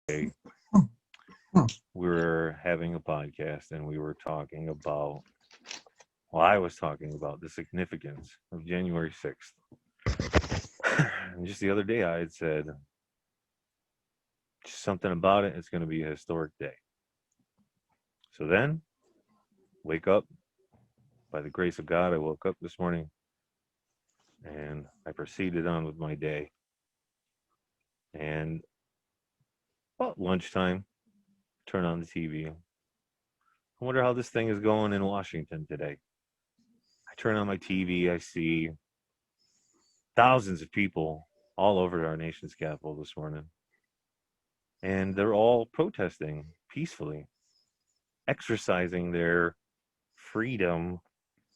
we were having a podcast and we were talking about, well, I was talking about the significance of January 6th. And just the other day, I had said just something about it. It's going to be a historic day. So then, wake up. By the grace of God, I woke up this morning and I proceeded on with my day. And about lunchtime, turn on the TV. I wonder how this thing is going in Washington today. I turn on my TV, I see thousands of people all over our nation's capital this morning. And they're all protesting peacefully, exercising their freedom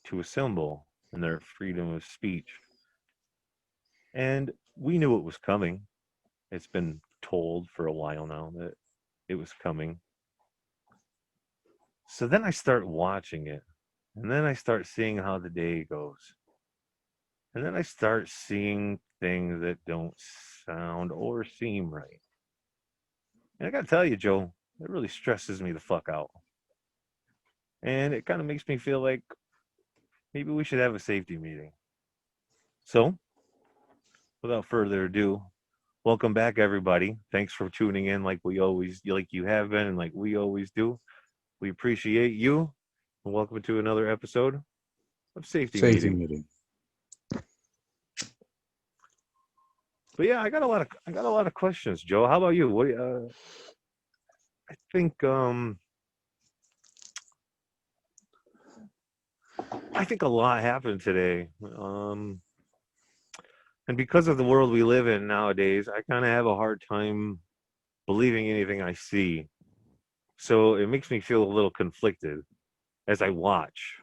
to assemble and their freedom of speech. And we knew it was coming. It's been told for a while now that it was coming. So then I start watching it, and then I start seeing how the day goes. And then I start seeing things that don't sound or seem right. And I got to tell you, Joe, it really stresses me the fuck out. And it kind of makes me feel like maybe we should have a safety meeting. So, without further ado, welcome back, everybody. Thanks for tuning in like you have been and like we always do. We appreciate you. And welcome to another episode of Safety Meeting. But yeah, I got a lot of questions, Joe. How about you? What I think a lot happened today. And because of the world we live in nowadays, I kind of have a hard time believing anything I see. So it makes me feel a little conflicted as I watch.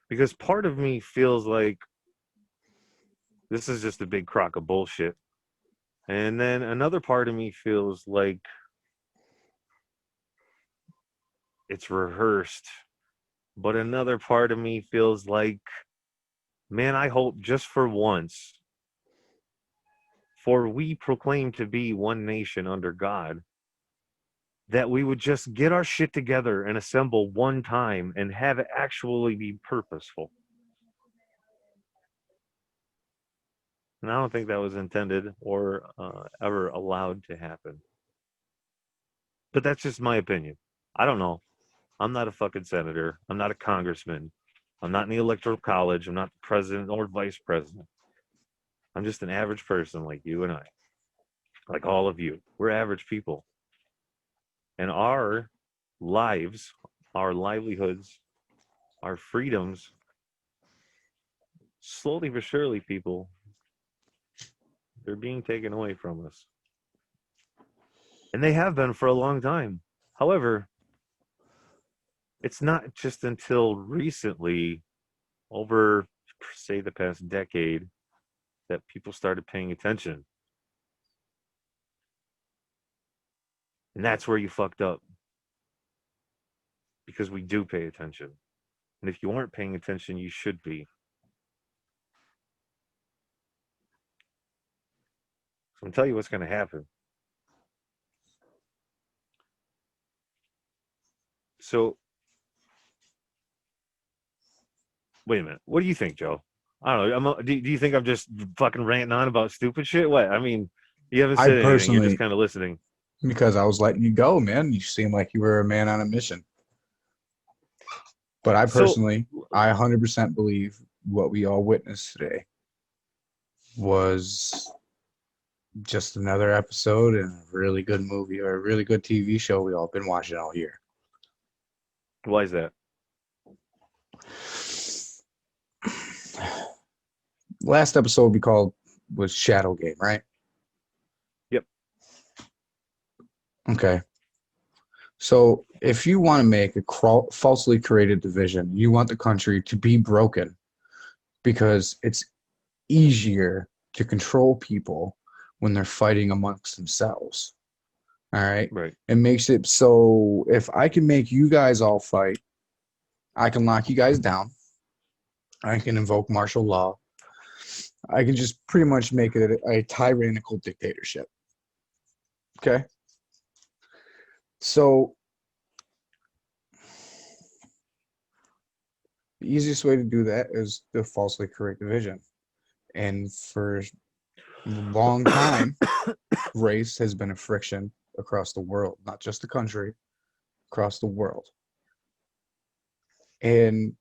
Because part of me feels like this is just a big crock of bullshit. And then another part of me feels like it's rehearsed. But another part of me feels like, man, I hope just for once, for we proclaim to be one nation under God, that we would just get our shit together and assemble one time and have it actually be purposeful. And I don't think that was intended or ever allowed to happen. But that's just my opinion. I don't know. I'm not a fucking senator. I'm not a congressman. I'm not in the electoral college. I'm not the president or vice president. I'm just an average person like you and I. Like all of you. We're average people. And our lives, our livelihoods, our freedoms, slowly but surely, people, they're being taken away from us. And they have been for a long time. However, it's not just until recently, over, say, the past decade, that people started paying attention. And that's where you fucked up. Because we do pay attention. And if you aren't paying attention, you should be. So I'm going to tell you what's going to happen. So, wait a minute. What do you think, Joe? I don't know. Do you think I'm just fucking ranting on about stupid shit? What? I mean, you haven't said anything. You're just kind of listening. Because I was letting you go, man. You seem like you were a man on a mission. But I personally, I 100% believe what we all witnessed today was just another episode in a really good movie or a really good TV show we all been watching all year. Why is that? Last episode was Shadow Game, right? Yep. Okay. So if you want to make a falsely created division, you want the country to be broken because it's easier to control people when they're fighting amongst themselves. All right? Right. It makes it so if I can make you guys all fight, I can lock you guys down. I can invoke martial law. I can just pretty much make it a tyrannical dictatorship. Okay? So the easiest way to do that is to falsely create division. And for a long time, race has been a friction across the world, not just the country, across the world. And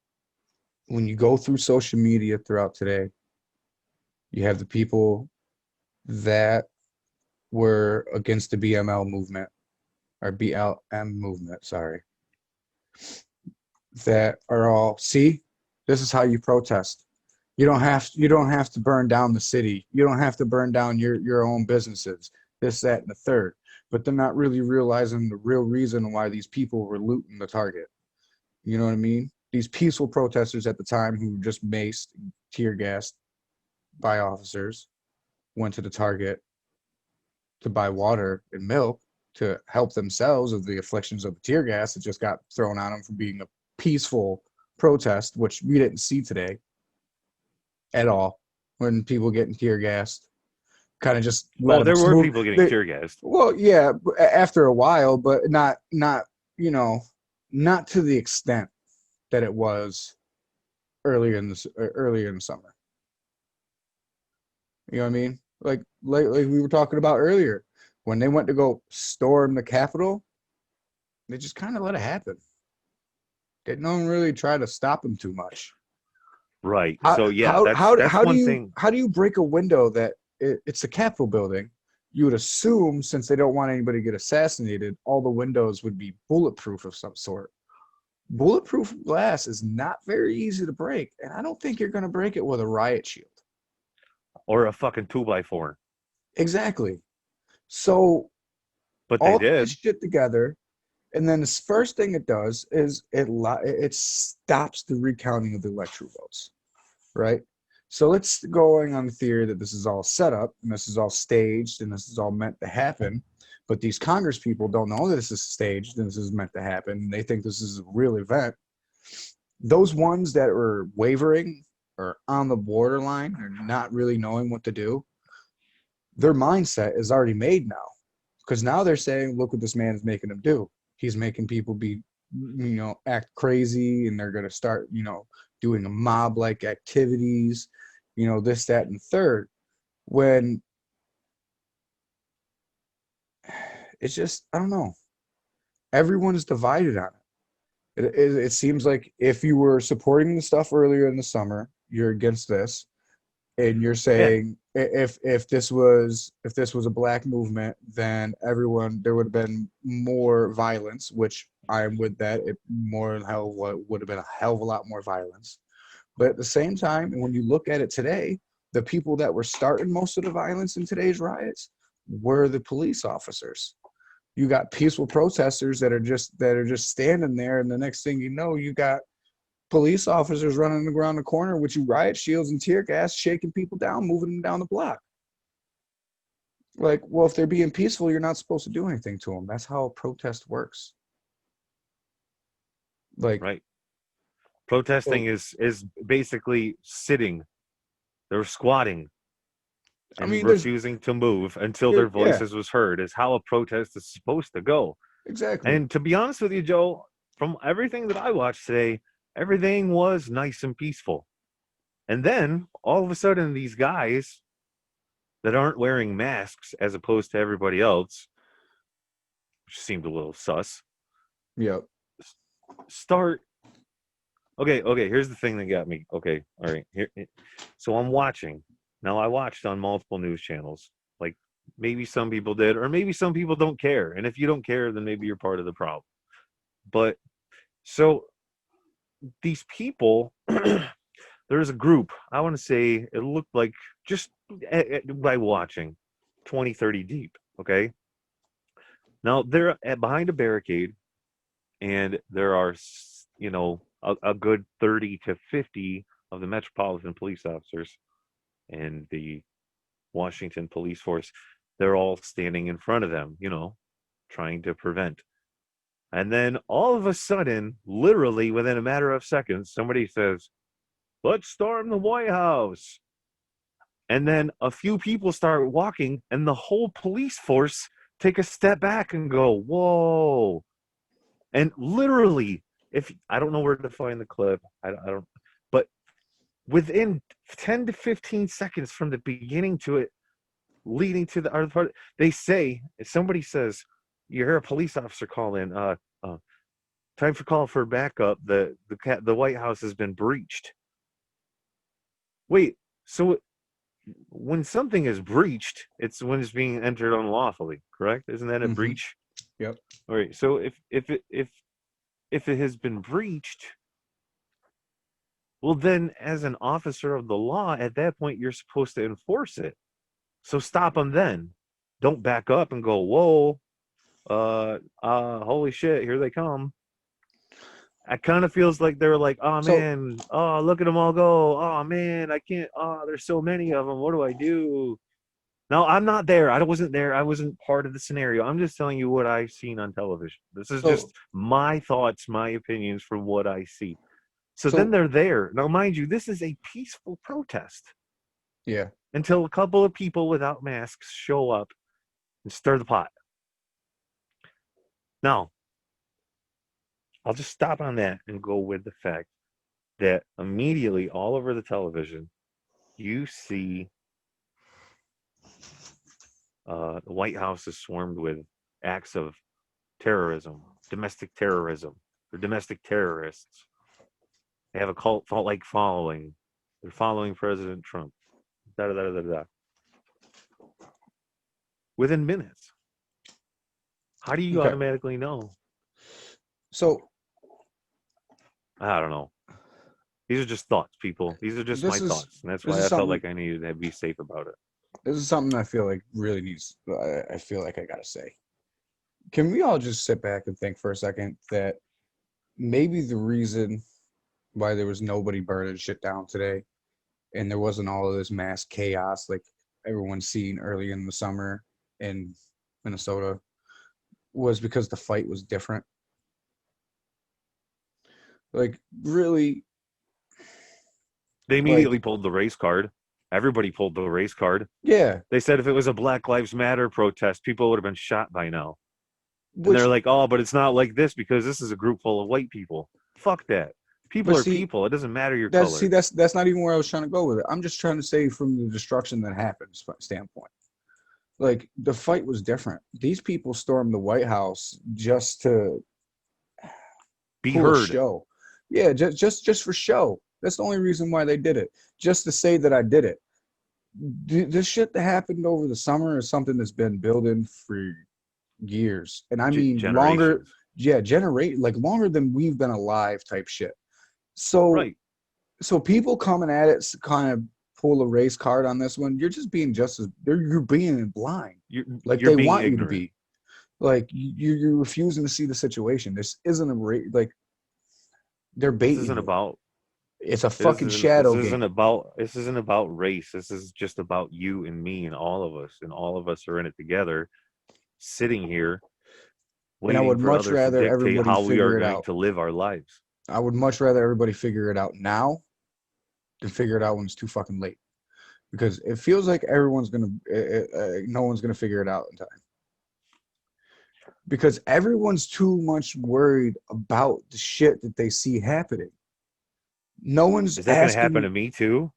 when you go through social media throughout today, you have the people that were against the BML movement or BLM movement, sorry, that are all, see, this is how you protest. You don't have to burn down the city. You don't have to burn down your own businesses. This, that, and the third. But they're not really realizing the real reason why these people were looting the target. You know what I mean? These peaceful protesters at the time who just maced, tear gassed by officers, went to the target to buy water and milk to help themselves of the afflictions of the tear gas that just got thrown on them for being a peaceful protest, which we didn't see today at all. When people getting tear gassed, kind of just let Oh, them there were move. people getting tear gassed. Well, yeah, after a while, but not you know not to the extent that it was earlier in the summer. You know what I mean? Like we were talking about earlier, when they went to go storm the Capitol, they just kind of let it happen. Didn't really try to stop them too much. Right. How So yeah, how that's how that's how do one you thing. how do you break a window that it's the Capitol building? You would assume, since they don't want anybody to get assassinated, all the windows would be bulletproof of some sort. Bulletproof glass is not very easy to break, and I don't think you're going to break it with a riot shield. Or a fucking 2x4. Exactly. So But they all of this did. shit together, and then the first thing it does is it stops the recounting of the electoral votes, right? So let's going on the theory that this is all set up and this is all staged and this is all meant to happen. But these Congress people don't know that this is staged and this is meant to happen. They think this is a real event. Those ones that are wavering or on the borderline or not really knowing what to do, their mindset is already made now. Because now they're saying, look what this man is making them do. He's making people be, act crazy, and they're going to start, doing a mob like activities, this, that, and third. When it's just, I don't know, everyone's divided on it. It seems like if you were supporting the stuff earlier in the summer, you're against this, and you're Yeah. saying if this was a black movement, then everyone there would have been more violence, which I'm with that. It more than hell would have been a hell of a lot more violence. But at the same time, when you look at it today, the people that were starting most of the violence in today's riots were the police officers. You got peaceful protesters that are just standing there, and the next thing you know, you got police officers running around the corner with you riot shields and tear gas, shaking people down, moving them down the block. Like, well, if they're being peaceful, you're not supposed to do anything to them. That's how a protest works. Like, Right. Protesting so, is basically sitting. They're squatting I and mean, there's, refusing to move until there, their yeah, voices was heard. Is how a protest is supposed to go. exactly. And to be honest with you, Joe, from everything that I watched today, everything was nice and peaceful. And then all of a sudden, these guys that aren't wearing masks as opposed to everybody else, which seemed a little sus, Yep. start. Okay. Here's the thing that got me. Okay, all right. Here, so I'm watching. Now I watched on multiple news channels. Like maybe some people did, or maybe some people don't care. And if you don't care, then maybe you're part of the problem. But so these people, there's a group. I want to say it looked like just by watching 20, 30 deep. Okay. Now they're behind a barricade, and there are, a good 30 to 50 of the Metropolitan Police officers and the Washington police force. They're all standing in front of them, trying to prevent. And then all of a sudden, literally within a matter of seconds, somebody says, let's storm the White House. And then a few people start walking, and the whole police force take a step back and go, whoa. And literally, if I don't know where to find the clip, I don't, but within 10 to 15 seconds from the beginning to it leading to the other part, they say, if somebody says, you hear a police officer call in, time for call for backup, the White House has been breached. Wait, so when something is breached, it's when it's being entered unlawfully, correct? Isn't that a breach? Yep. All right. So if it has been breached, well, then as an officer of the law, at that point, you're supposed to enforce it. So stop them then. Don't back up and go, whoa, holy shit, here they come. It kind of feels like they're like, oh So man, oh look at them all go. Oh man, I can't. Oh, there's so many of them. What do I do? No, I'm not there. I wasn't there. I wasn't part of the scenario. I'm just telling you what I've seen on television. This is just so my thoughts, my opinions from what I see. So then so they're there. Now, mind you, this is a peaceful protest yeah. until a couple of people without masks show up and stir the pot. Now, I'll just stop on that and go with the fact that immediately all over the television, you see the White House is swarmed with acts of terrorism, domestic terrorism. They're domestic terrorists. They have a cult-like following. They're following President Trump. Da, da, da, da, da. Within minutes. How do you Okay. automatically know? So I don't know. These are just thoughts, people. These are just my this is thoughts. And that's this why is I felt something like I needed to be safe about it. this is something I feel like really needs. I feel like I gotta say. Can we all just sit back and think for a second that maybe the reason why there was nobody burning shit down today and there wasn't all of this mass chaos like everyone's seen early in the summer in Minnesota was because the fight was different. Like really, They like immediately pulled the race card. Everybody pulled the race card. yeah, They said if it was a Black Lives Matter protest, people would have been shot by now. And they're which like, oh, but it's not like this because this is a group full of white people. Fuck that. People but are see people. It doesn't matter your that's see color. that's not even where I was trying to go with it. I'm just trying to say from the destruction that happened standpoint. Like the fight was different. These people stormed the White House just to Be pull a heard. show. Yeah, just for show. That's the only reason why they did it. Just to say that I did it. This shit that happened over the summer is something that's been building for years, and I mean longer. Generations. Yeah, generate like longer than we've been alive, type shit. So, Right. so people coming at it kind of pull a race card on this one. You're just being just as you're being blind, like You're they being want you to ignorant. be. Like you're refusing to see the situation. This isn't a like they're This baiting isn't you. about It's a fucking shadow game. this isn't about race. This is just about you and me and all of us. And all of us are in it together, sitting here And I waiting would for much others to rather dictate everybody how we are figure it going out. to live our lives. I would much rather everybody figure it out now than figure it out when it's too fucking late. Because it feels like everyone's gonna, no one's gonna figure it out in time. Because everyone's too much worried about the shit that they see happening. No one's Is that going to happen to asking. me too?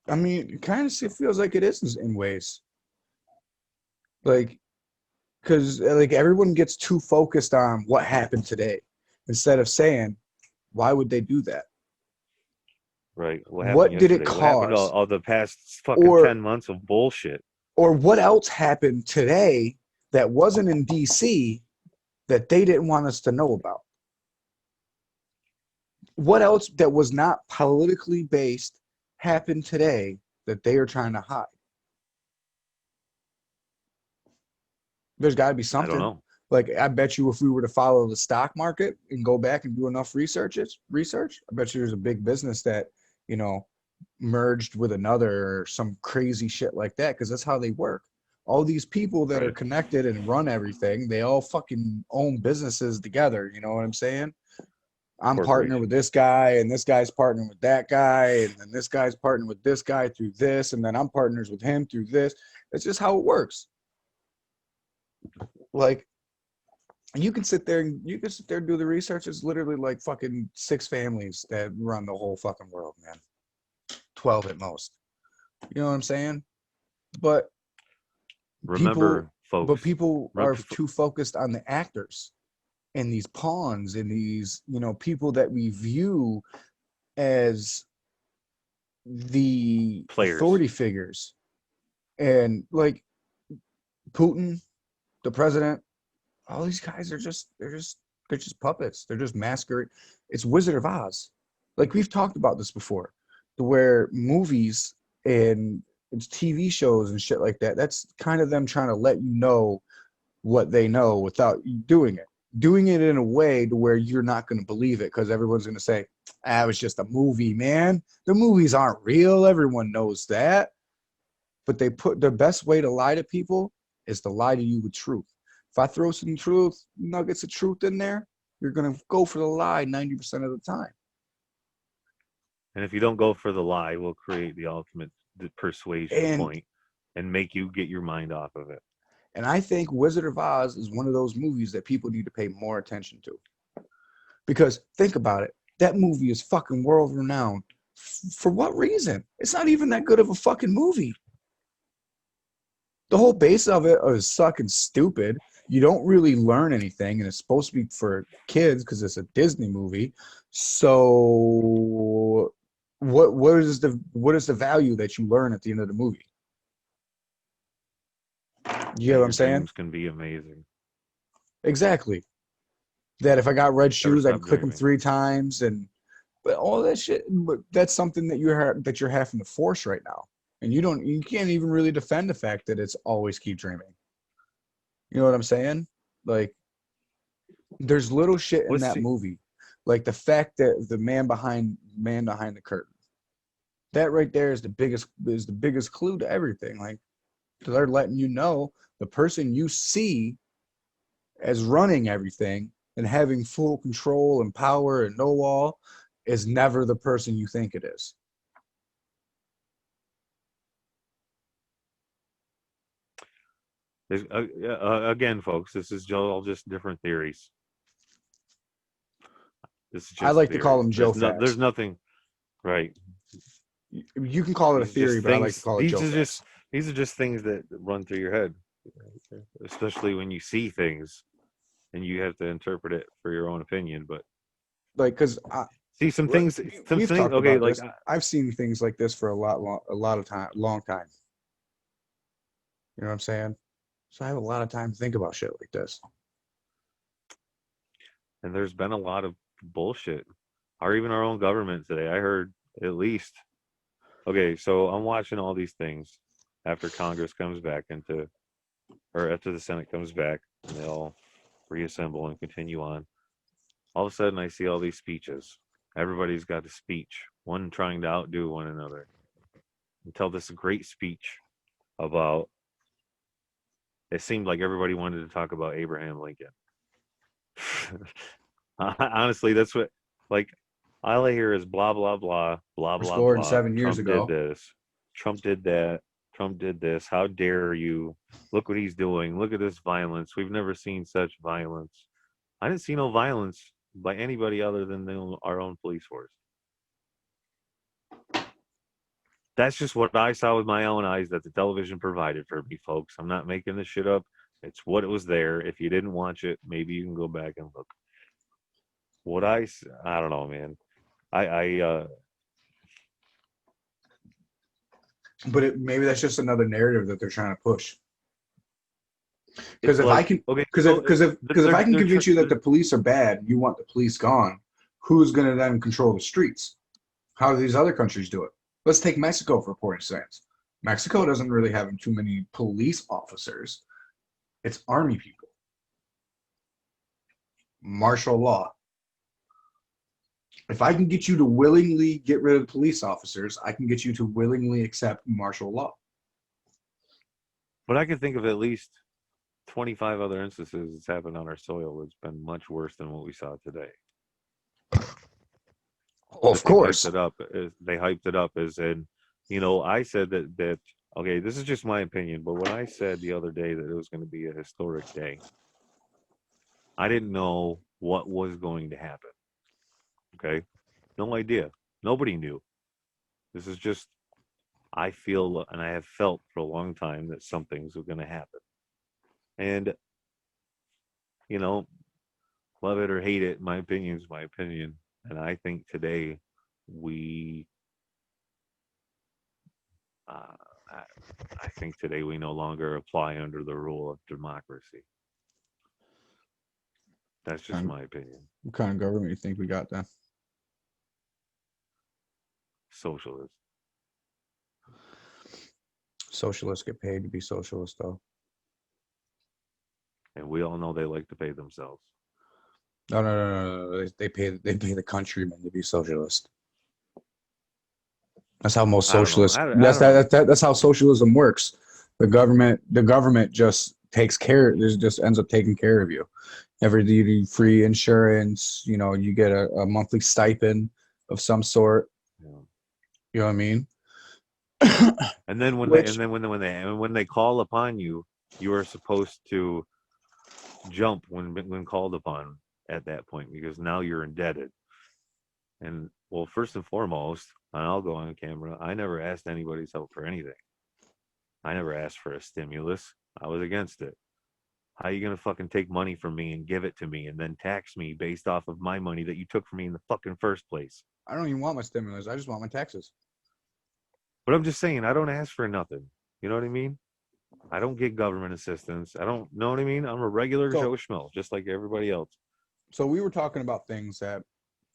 I mean, it kind of feels like it is in ways. Like, because like everyone gets too focused on what happened today instead of saying, why would they do that? Right. What happened What did it yesterday? What happened cause? all the past fucking Or 10 months of bullshit? or what else happened today that wasn't in DC that they didn't want us to know about? What else that was not politically based happened today that they are trying to hide? There's got to be I don't something. know. Like I bet you if we were to follow the stock market and go back and do enough research, I bet you there's a big business that, you know, merged with another or some crazy shit like that because that's how they work. All these people that are Right. connected and run everything, they all fucking own businesses together. You know what I'm saying? I'm partner with Corporation. this guy, and this guy's partnering with that guy, and then this guy's partnering with this guy through this, and then I'm partners with him through this. It's just how it works. Like, you can sit there and do the research. It's literally like fucking 6 families that run the whole fucking world, man. 12 at most. You know what I'm saying? But people Remember, folks. people are Remember, too focused on the actors and these pawns and these, people that we view as the players. authority figures. And like Putin, the president, all these guys are just they're just puppets. They're just masquerade. It's Wizard of Oz. Like, we've talked about this before, to where movies and it's TV shows and shit like that. That's kind of them trying to let you know what they know without you doing it. Doing it in a way to where you're not going to believe it, because everyone's going to say, "Ah, it was just a movie, man. The movies aren't real. Everyone knows that." But they put the best way to lie to people is to lie to you with truth. If I throw some truth, nuggets of truth in there, you're going to go for the lie 90% of the time. And if you don't go for the lie, we'll create the ultimate persuasion And point and make you get your mind off of it. and I think Wizard of Oz is one of those movies that people need to pay more attention to. Because think about it. That movie is fucking world renowned. For what reason? It's not even that good of a fucking movie. The whole base of it is fucking stupid. You don't really learn anything, and it's supposed to be for kids because it's a Disney movie. So what is the value that you learn at the end of the movie? You get That what I'm your saying? dreams can be amazing. Exactly. That if I got red Never shoes, I can stop click them dreaming. 3 times, and but all that shit. But that's something that you're having to force right now, and you can't even really defend the fact that it's always keep dreaming. You know what I'm saying? Like, there's little shit in What's that the, movie, like the fact that the man behind the curtain. That right there is the biggest clue to everything. Like, they're letting you know the person you see as running everything and having full control and power and know all is never the person you think it is. again, folks? This is all just different theories. This is I just like to call theories. them Joe There's facts. nothing right. You can call it a These are just theory, but I like to things. call it Joe facts. These are just things that run through your head, especially when you see things and you have to interpret it for your own opinion. But Like, because see some things, some we've things. talked Okay, about like this. I've seen things like this for a lot of time, long time. You know what I'm saying? So I have a lot of time to think about shit like this. and there's been a lot of bullshit, or even our own government today. I heard at least. Okay, so I'm watching all these things after Congress comes back into, or after the Senate comes back, and they all reassemble and continue on. All of a sudden, I see all these speeches. Everybody's got a speech, one trying to outdo one another. Until this great speech about, it seemed like everybody wanted to talk about Abraham Lincoln. Honestly, that's what, like, all I hear is blah, blah, blah, blah, We're blah, scoring blah. 7 years Trump did ago. this. Trump did that. Trump did this. How dare you? Look what he's doing. Look at this violence. We've never seen such violence. I didn't see no violence by anybody other than our own police force. That's just what I saw with my own eyes that the television provided for me, folks. I'm not making this shit up. It's what it was there. If you didn't watch it, maybe you can go back and look. I don't know, man. I But maybe that's just another narrative that they're trying to push. Because it's if I like, can, okay, because so if I can convince you that the police are bad, you want the police gone. Who's going to then control the streets? How do these other countries do it? Let's take Mexico for instance. Mexico doesn't really have too many police officers. It's army people, martial law. If I can get you to willingly get rid of police officers, I can get you to willingly accept martial law. but I can think of at least 25 other instances that's happened on our soil that's been much worse than what we saw today. Oh, That of course. they hyped it up as in, I said that Okay, this is just my opinion, but when I said the other day that it was going to be a historic day, I didn't know what was going to happen. Okay, no idea. Nobody knew. This is just I feel and I have felt for a long time that something's going to happen. And you know, love it or hate it, my opinion is my opinion. And I think today we, uh, I, I think today we no longer apply under the rule of democracy. That's just And my opinion. what kind of government you think we got then? Socialist. Socialists get paid to be socialists, though. And we all know they like to pay themselves. No. They pay the countrymen to be socialist. That's how most I don't know. socialists. I That's don't know. that's how socialism works. The government just takes care. Just ends up taking care of you. Every free insurance. You get a monthly stipend of some sort. You know. You know what I mean? And then when they Which and then when they call upon you, you are supposed to jump when called upon at that point because now you're indebted. And well, first and foremost, and I'll go on camera, I never asked anybody's help for anything. I never asked for a stimulus. I was against it. How are you gonna fucking take money from me and give it to me and then tax me based off of my money that you took from me in the fucking first place? I don't even want my stimulus. I just want my taxes. But I'm just saying, I don't ask for nothing. You know what I mean? I don't get government assistance. I don't know what I mean. I'm a regular Joe So Schmo, just like everybody else. so we were talking about things that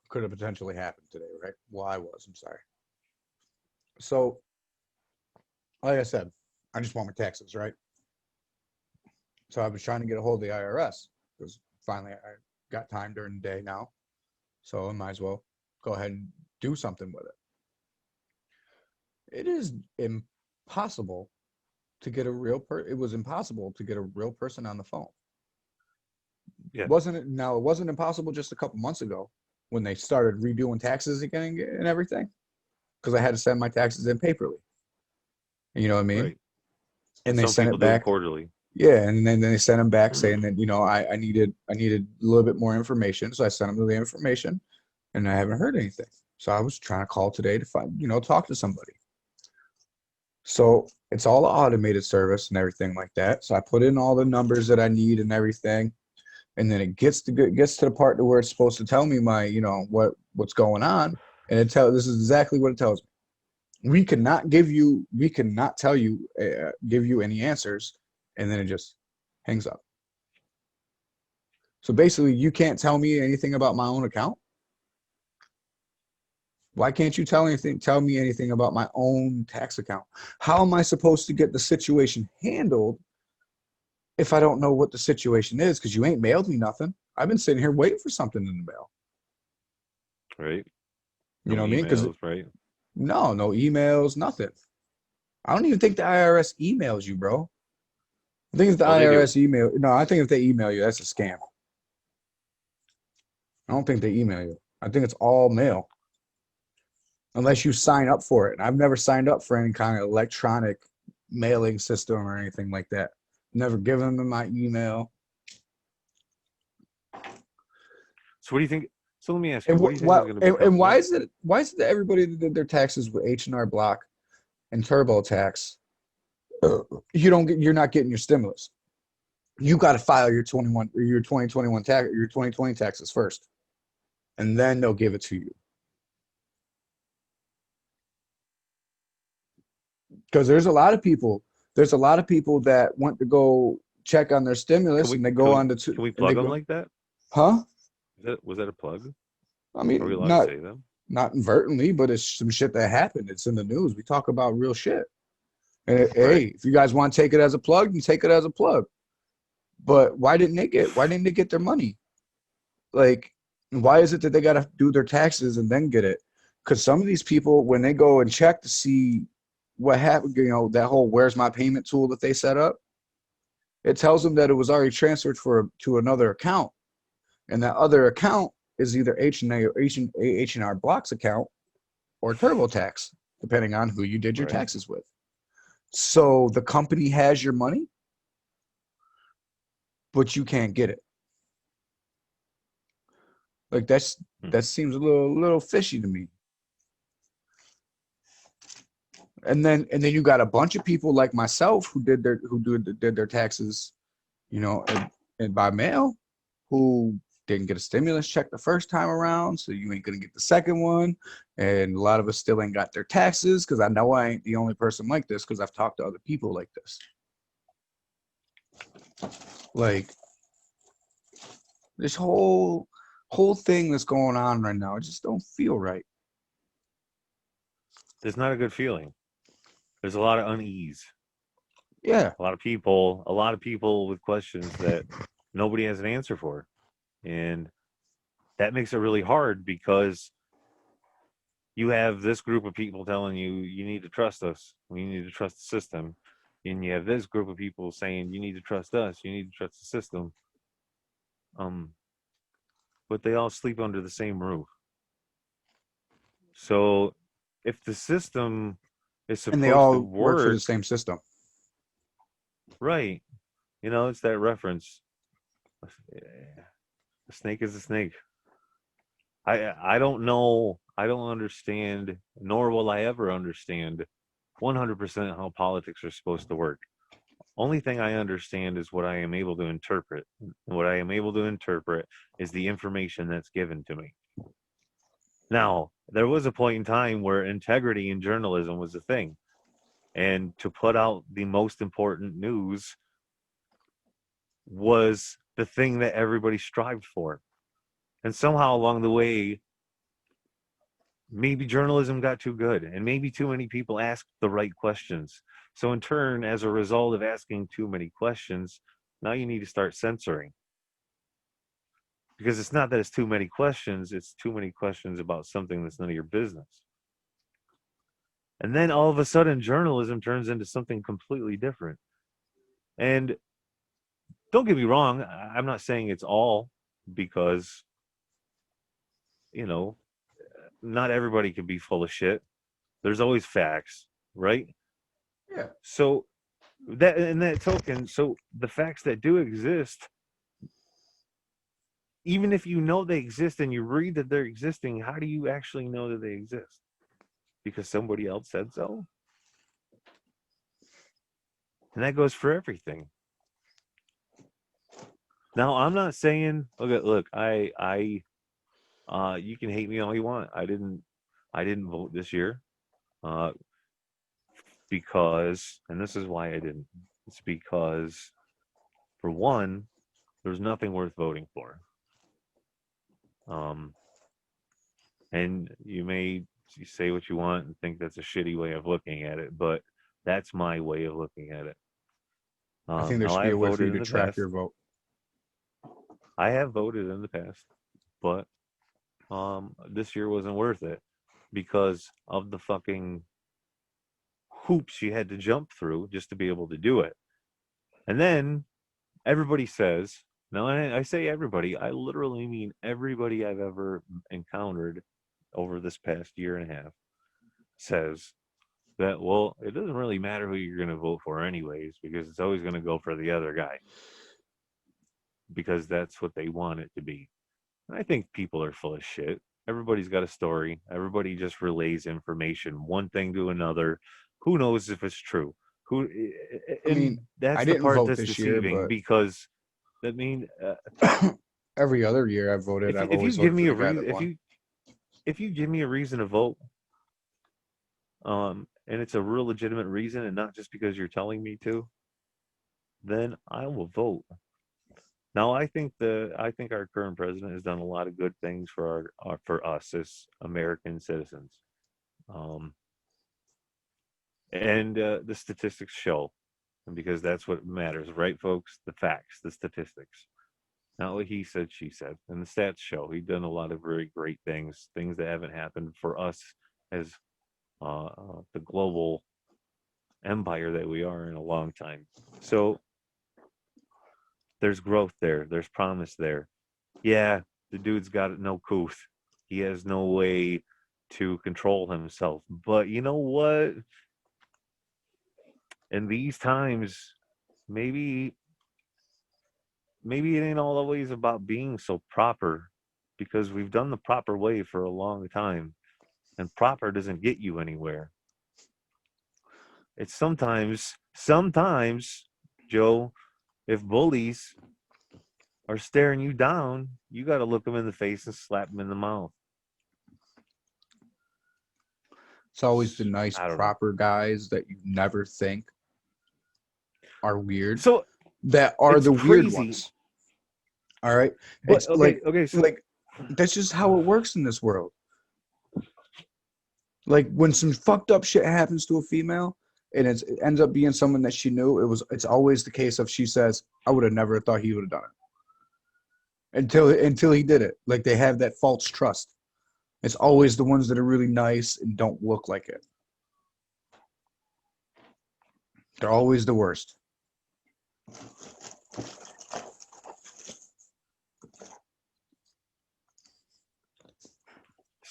could have potentially happened today, right? Well, I'm sorry. So, like I said, I just want my taxes, right? So I was trying to get a hold of the IRS because finally I got time during the day now. So I might as well go ahead and do something with it. It is impossible to get it was impossible to get a real person on the phone. Yeah, Wasn't it? Now, it wasn't impossible just a couple months ago when they started redoing taxes again and everything because I had to send my taxes in paperly. You know what I mean? right. And they Some sent people it do them back. quarterly. Yeah, and then they sent them back saying that I needed a little bit more information, so I sent them the information, and I haven't heard anything. So I was trying to call today to talk to somebody. So it's all automated service and everything like that. So I put in all the numbers that I need and everything, and then it gets to the part to where it's supposed to tell me my what's going on, and this is exactly what it tells me. We cannot tell you give you any answers, and then it just hangs up. So basically, you can't tell me anything about my own account. Why can't you tell me anything about my own tax account? How am I supposed to get the situation handled if I don't know what the situation is? Because you ain't mailed me nothing. I've been sitting here waiting for something in the mail. Right? You No know what I mean? Because emails, right? no emails, nothing. I don't even think the IRS emails you, bro. I think if the Oh, they do. IRS email, no, I think if they email you, that's a scam. I don't think they email you. I think it's all mail, unless you sign up for it. And I've never signed up for any kind of electronic mailing system or anything like that. Never given them my email. So what do you think? So let me ask you, And what do you think is going to become? why is it that everybody that did their taxes with H&R Block and TurboTax, you're not getting your stimulus. You got to file your 2020 taxes first, and then they'll give it to you. Because there's a lot of people that want to go check on their Can stimulus, we and they go can we on to can we and they plug them go, like that? huh? Was that a plug? I Are we mean, allowed to say them? not inadvertently, but it's some shit that happened. It's in the news. We talk about real shit. And hey, Right. if you guys want to take it as a plug, then take it as a plug. But why didn't they get their money? Like, why is it that they got to do their taxes and then get it? Because some of these people, when they go and check to see what happened, that whole "where's my payment" tool that they set up, it tells them that it was already transferred to another account, and that other account is either H&R Block's account or TurboTax, depending on who you did your Right. taxes with. So the company has your money, but you can't get it. Like Hmm. that seems a little fishy to me. And then you got a bunch of people like myself who did their taxes, you know, and by mail, who didn't get a stimulus check the first time around, so you ain't gonna get the second one. And a lot of us still ain't got their taxes because I know I ain't the only person like this because I've talked to other people like this. Like this whole thing that's going on right now, it just don't feel right. It's not a good feeling. There's a lot of unease. Yeah. A lot of people with questions that nobody has an answer for. And that makes it really hard because you have this group of people telling you you need to trust us, you need to trust the system, and you have this group of people saying you need to trust us, you need to trust the system. Um, but they all sleep under the same roof. So if the system is And they supposed to all work for the work same system. right, it's that reference. A snake is a snake. I don't know. I don't understand, nor will I ever understand 100% how politics are supposed to work. Only thing I understand is what I am able to interpret. And what I am able to interpret is the information that's given to me. Now, there was a point in time where integrity in journalism was a thing. And to put out the most important news was the thing that everybody strived for. And somehow along the way, maybe journalism got too good and maybe too many people asked the right questions. So, in turn, as a result of asking too many questions, now you need to start censoring because it's not that it's too many questions, it's too many questions about something that's none of your business. And then all of a sudden, journalism turns into something completely different. And don't get me wrong, I'm not saying it's all because, you know, not everybody can be full of shit. There's always facts, right? Yeah. So, that in that token, so the facts that do exist, even if you know they exist and you read that they're existing, how do you actually know that they exist? Because somebody else said so? And that goes for everything. Now, I'm not saying, okay, look, you can hate me all you want. I didn't vote this year, uh, because, and this is why I didn't. It's because, for one, there's nothing worth voting for. Um, and you may say what you want and think that's a shitty way of looking at it, but that's my way of looking at it. I think there Now, should I be a have way for you voted in to the track past. your vote. I have voted in the past, but this year wasn't worth it because of the fucking hoops you had to jump through just to be able to do it. And then everybody says, now I say everybody, I literally mean everybody I've ever encountered over this past year and a half says that, well, it doesn't really matter who you're going to vote for anyways because it's always going to go for the other guy because that's what they want it to be. And I think people are full of shit. Everybody's got a story. Everybody just relays information, one thing to another. Who knows if it's true? Who I mean, and I that's the didn't part vote that's this year, deceiving but because that mean every other year I've voted, I've if you always give voted for me a the guy reason that won. if you give me a reason to vote, and it's a real legitimate reason and not just because you're telling me to, then I will vote. Now, I think our current president has done a lot of good things for for us as American citizens, um, and the statistics show, because that's what matters, right, folks? The facts, the statistics, not what he said, she said, and the stats show he's done a lot of very great things, things that haven't happened for us as the global empire that we are in a long time. So there's growth there, there's promise there. Yeah, the dude's got no couth. He has no way to control himself. But you know what? in these times, maybe maybe it ain't always about being so proper because we've done the proper way for a long time and proper doesn't get you anywhere. It's sometimes, Joe, if bullies are staring you down, you got to look them in the face and slap them in the mouth. It's always the nice, I don't know. proper guys that you never think are weird So that are it's the weird crazy, ones. All right. but It's okay. So like that's just how it works in this world. Like when some fucked up shit happens to a female and it ends up being someone that she knew, it's always the case of she says, I would have never thought he would have done it. Until he did it. Like they have that false trust. It's always the ones that are really nice and don't look like it. They're always the worst.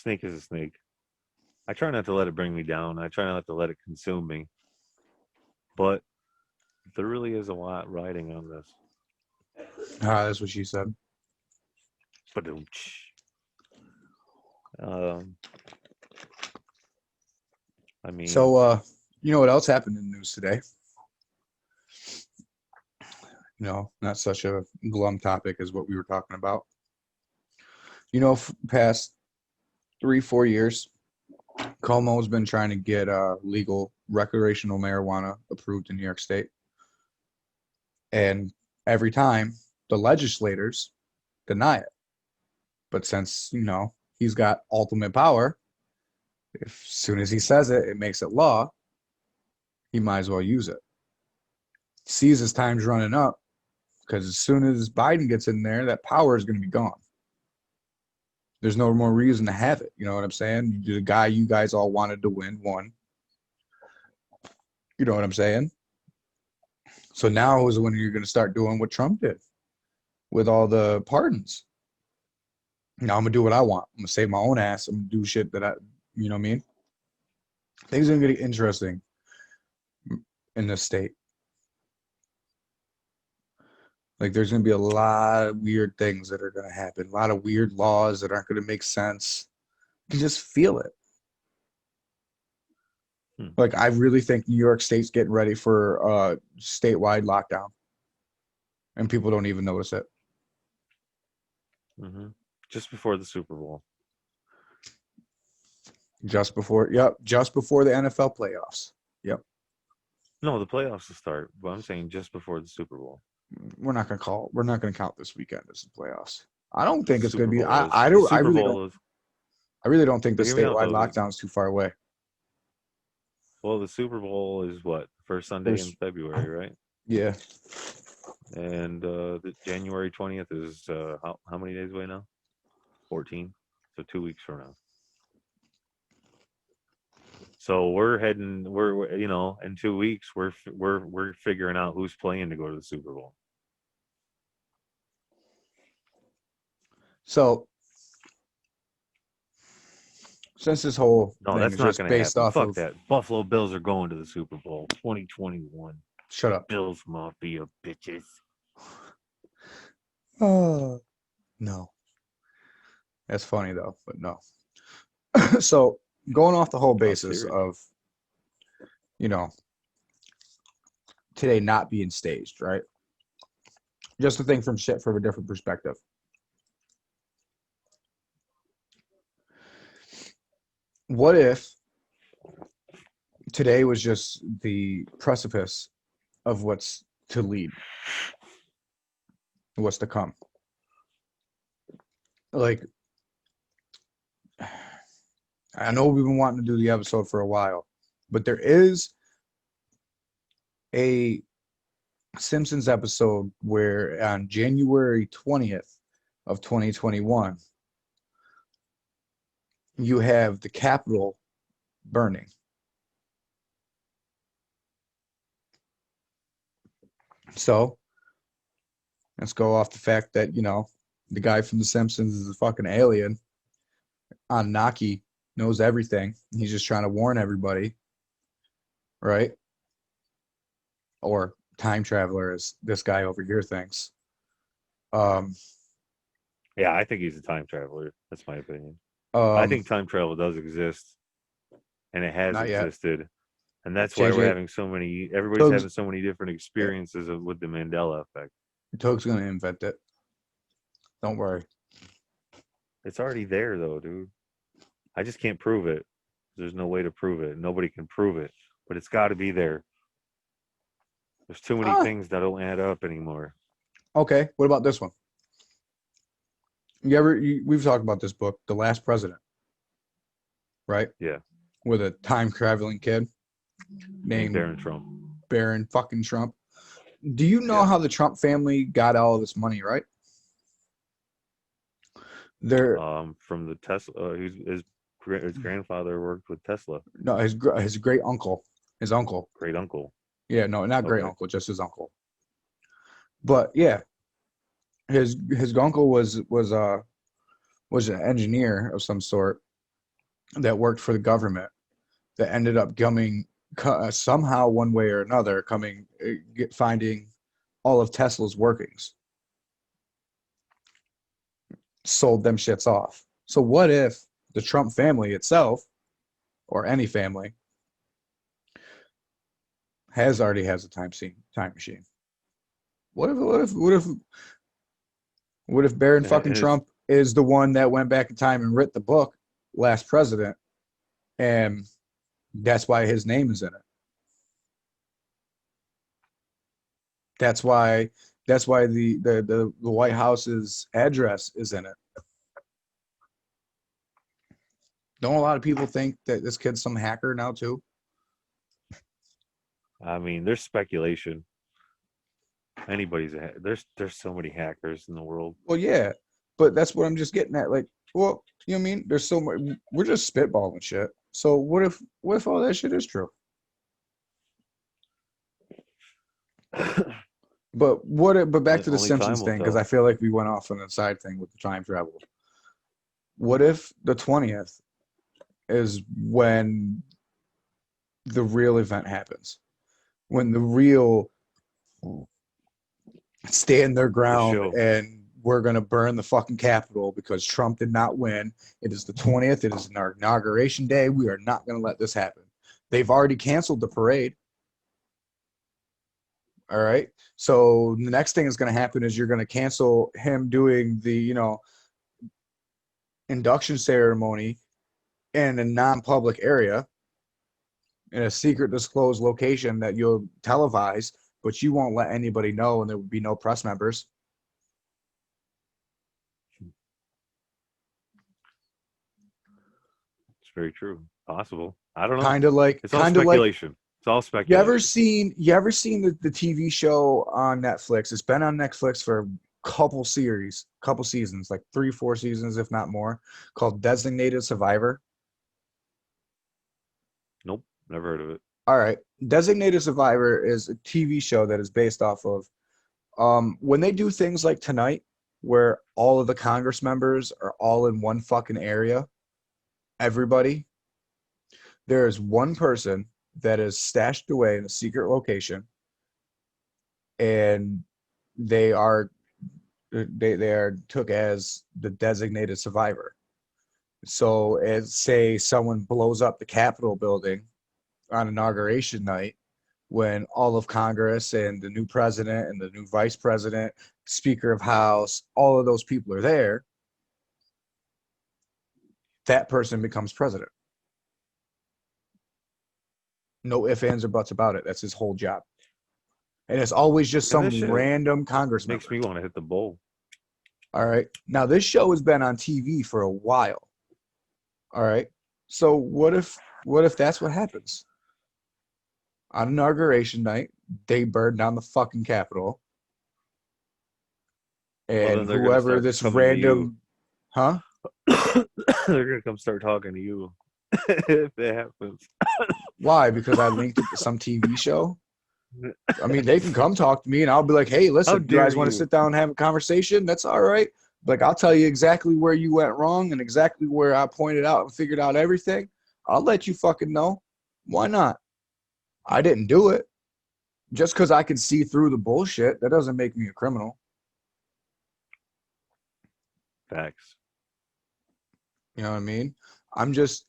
snake is a snake. I try not to let it bring me down. I try not to let it consume me. But there really is a lot riding on this. That's what she said. Ba-doom-tsh. Um, I mean, So you know what else happened in the news today? Not such a glum topic as what we were talking about. Past 3-4 years, Cuomo's been trying to get legal recreational marijuana approved in New York State. And every time the legislators deny it. But since, he's got ultimate power, as soon as he says it, it makes it law, he might as well use it. Sees his time's running up because as soon as Biden gets in there, that power is going to be gone. There's no more reason to have it. You know what I'm saying? The guy you guys all wanted to won. You know what I'm saying? So now is when you're going to start doing what Trump did with all the pardons. Now I'm going to do what I want. I'm going to save my own ass. I'm going to do shit that you know what I mean? Things are going to get interesting in this state. Like there's going to be a lot of weird things that are going to happen. A lot of weird laws that aren't going to make sense. You can just feel it. Like I really think New York State's getting ready for a statewide lockdown, and people don't even notice it. mm-hmm. Just before the Super Bowl. Just before the NFL playoffs. Yep. No, the playoffs will start, but I'm saying just before the Super Bowl. We're not gonna count this weekend as the playoffs. I don't think it's gonna be. I really don't think the Hear me out, statewide though. lockdown is too far away. Well, the Super Bowl is what? First Sunday in February, right? Yeah. And the January 20th is how many days away now? 14. So 2 weeks from now. So we're in 2 weeks we're figuring out who's playing to go to the Super Bowl. So since this whole No, thing that's is not just going to based happen. off Fuck of that. Buffalo Bills are going to the Super Bowl 2021. Shut up. Bills Mafia bitches. Oh no. That's funny though, but no. So going off the whole basis of today not being staged, right? Just to think from a different perspective. What if today was just the precipice of what's to lead, what's to come? Like, I know we've been wanting to do the episode for a while, but there is a Simpsons episode where on January 20th of 2021, you have the Capitol burning. So let's go off the fact that, the guy from The Simpsons is a fucking alien. Anunnaki knows everything. He's just trying to warn everybody. Right? or time traveler, as this guy over here thinks. Um, Yeah, I think he's a time traveler. That's my opinion. I um, think time travel does exist, and it has not yet. existed, and that's why we're JJ having so many. Everybody's Tug's having so many different experiences with the Mandela effect. Tug's gonna invent it. Don't worry. It's already there, though, dude. I just can't prove it. There's no way to prove it. Nobody can prove it, but it's got to be there. There's too many Ah, things that don't add up anymore. okay. What about this one? We've talked about this book, The Last President, right? Yeah, With a time traveling kid named named Baron Trump. Baron fucking Trump. Do you know Yeah, how the Trump family got all this money, right? They're from the Tesla. His grandfather worked with Tesla. no his great uncle, his uncle. Great uncle. Yeah, no, not great Okay. uncle, just his uncle. But yeah, his uncle was an engineer of some sort that worked for the government that ended up coming somehow one way or another finding all of Tesla's workings, sold them shits off. So what if the Trump family itself, or any family, already has a time machine? What if Baron fucking And it's Trump is the one that went back in time and writ the book Last President, and that's why his name is in it. That's why the White House's address is in it. Don't a lot of people think that this kid's some hacker now too? I mean, there's speculation. There's so many hackers in the world. Well, yeah, but that's what I'm just getting at. Like, well, you know what I mean? There's so much. We're just spitballing shit. So what if all that shit is true? But back to the Only time Simpsons will thing, because tell. I feel like we went off on a side thing with the time travel. What if the 20th is when the real event happens? When the real stand their The ground show. and we're going to burn the fucking Capitol because Trump did not win. It is the 20th. It is our inauguration day. We are not going to let this happen. They've already canceled the parade. All right. So the next thing is going to happen is you're going to cancel him doing the, induction ceremony in a non-public area in a secret disclosed location that you'll televise, but you won't let anybody know, and there would be no press members. It's very true. Possible. I don't know. Kind of like, It's all kind of like speculation. It's all you ever speculation. seen the TV show on Netflix? It's been on Netflix for a couple seasons, like 3, 4 seasons, if not more, called Designated Survivor. Nope. Never heard of it. All right. Designated Survivor is a TV show that is based off of when they do things like tonight, where all of the Congress members are all in one fucking area, everybody, there is one person that is stashed away in a secret location, and they are took as the designated survivor. So, as say someone blows up the Capitol building on inauguration night, when all of Congress and the new president and the new vice president, Speaker of House, all of those people are there, that person becomes president. No ifs, ands, or buts about it. That's his whole job. And it's always just And this some shit random Congress makes member. me want to hit the bowl. All right. Now, this show has been on TV for a while. All right. So what if that's what happens? On inauguration night, they burn down the fucking Capitol. Well, And then they're gonna whoever start this coming to you. random, huh? They're gonna come start talking to you if it happens. Why? Because I linked it to some TV show? I mean, they can come talk to me and I'll be like, hey, How listen, you dare guys want to you? sit down and have a conversation? That's all right. Like, I'll tell you exactly where you went wrong and exactly where I pointed out and figured out everything. I'll let you fucking know. Why not? I didn't do it, Just because I can see through the bullshit, that doesn't make me a criminal. Facts. You know what I mean? I'm just,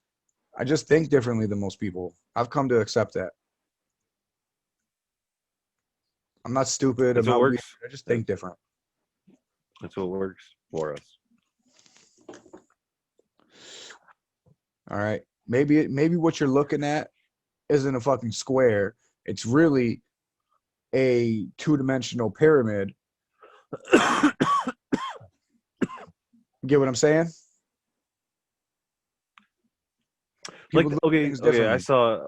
I just think differently than most people. I've come to accept that. I'm not stupid. I'm That's what not weird. works. I just think different. That's what works for us. All right. Maybe what you're looking at isn't a fucking square. It's really a two-dimensional pyramid. Get what I'm saying? Like, People look at okay, things okay, I differently. saw.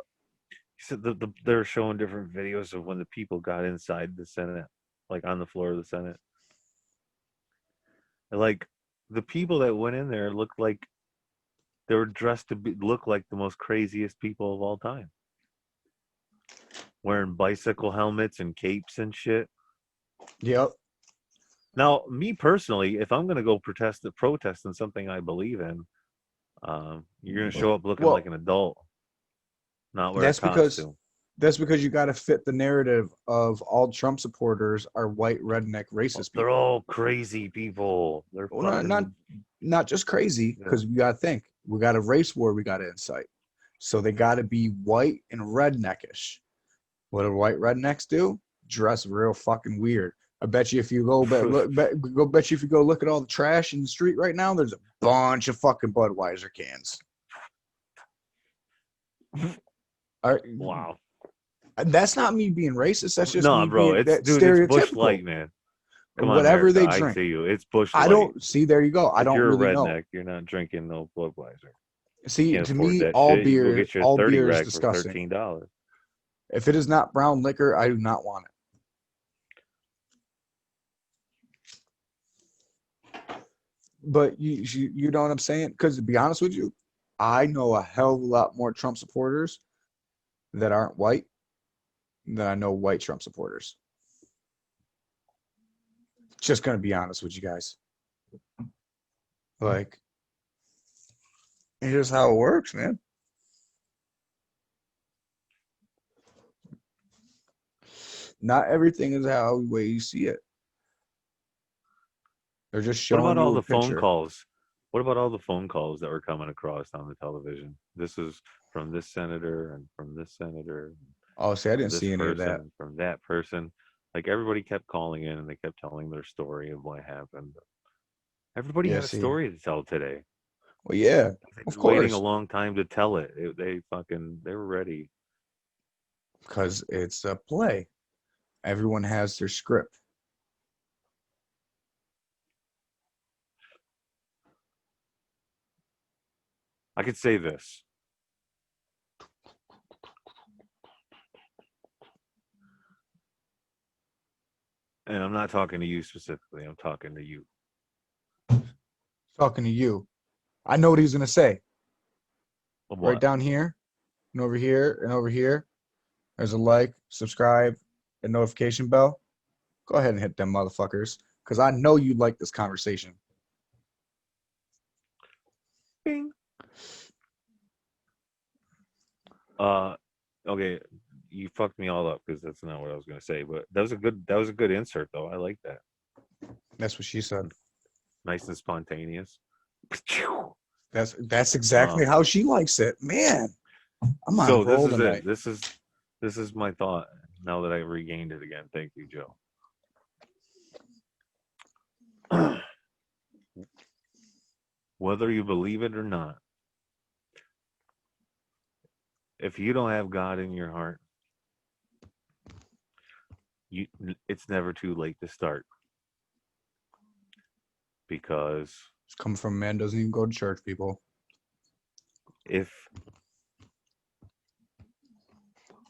So they're showing different videos of when the people got inside the Senate, like on the floor of the Senate. And, like, the people that went in there looked like they were dressed to look like the most craziest people of all time, wearing bicycle helmets and capes and shit. Yep. Now, me personally, if I'm gonna go protest in something I believe in, you're gonna show up looking like Well, an adult, not wear a that's because costume. that's because you got to fit the narrative of all Trump supporters are white redneck Well, racist they're people. all crazy people. They're Well, fucking not just crazy, yeah. because we got to think. We got a race war we got to incite. So they got to be white and redneckish. What do white rednecks do? Dress real fucking weird. I bet you if you go bet you if you go look at all the trash in the street right now, there's a bunch of fucking Budweiser cans. All right, Wow. that's not me being racist. That's just No, me bro, being it's that dude, it's Bush stereotypical. Light, man. Come on, Whatever America. they I drink. see you. It's Bush I Light. don't see. There you go. I If don't you're a really know. redneck, you're not drinking no Budweiser. See, Can't to afford me, that shit. You go get your all 30 beer is rack for disgusting. $13. If it is not brown liquor, I do not want it. But you know what I'm saying? Because to be honest with you, I know a hell of a lot more Trump supporters that aren't white than I know white Trump supporters. Just gonna be honest with you guys. Like, it's just how it works, man. Not everything is how the way you see it. They're just What showing about all you a the phone picture. calls? What about all the phone calls that were coming across on the television? This is from this senator and from this senator, Oh, see, I from didn't this see any of person that. and from that person. Like, everybody kept calling in and they kept telling their story of what happened. Everybody Yeah, had a see. story to tell today. Well, yeah, They've of been waiting a course. long time to tell it. They were ready. Because it's a play. Everyone has their script. I could say this. And I'm not talking to you specifically. I'm talking to you. Talking to you. I know what he's gonna say. Of Right what? down here, and over here, and over here. There's a like, subscribe, and notification bell. Go ahead and hit them motherfuckers. Because I know you like this conversation. Bing. Uh, okay. You fucked me all up because that's not what I was gonna say. But that was a good insert though. I like that. That's what she said. Nice and spontaneous. That's exactly Um, how she likes it. Man, I'm on a so this roll is it. tonight. This is my thought now that I regained it again. Thank you, Joe. Whether you believe it or not, if you don't have God in your heart, you it's never too late to start because It's coming from a man doesn't even go to church, people. if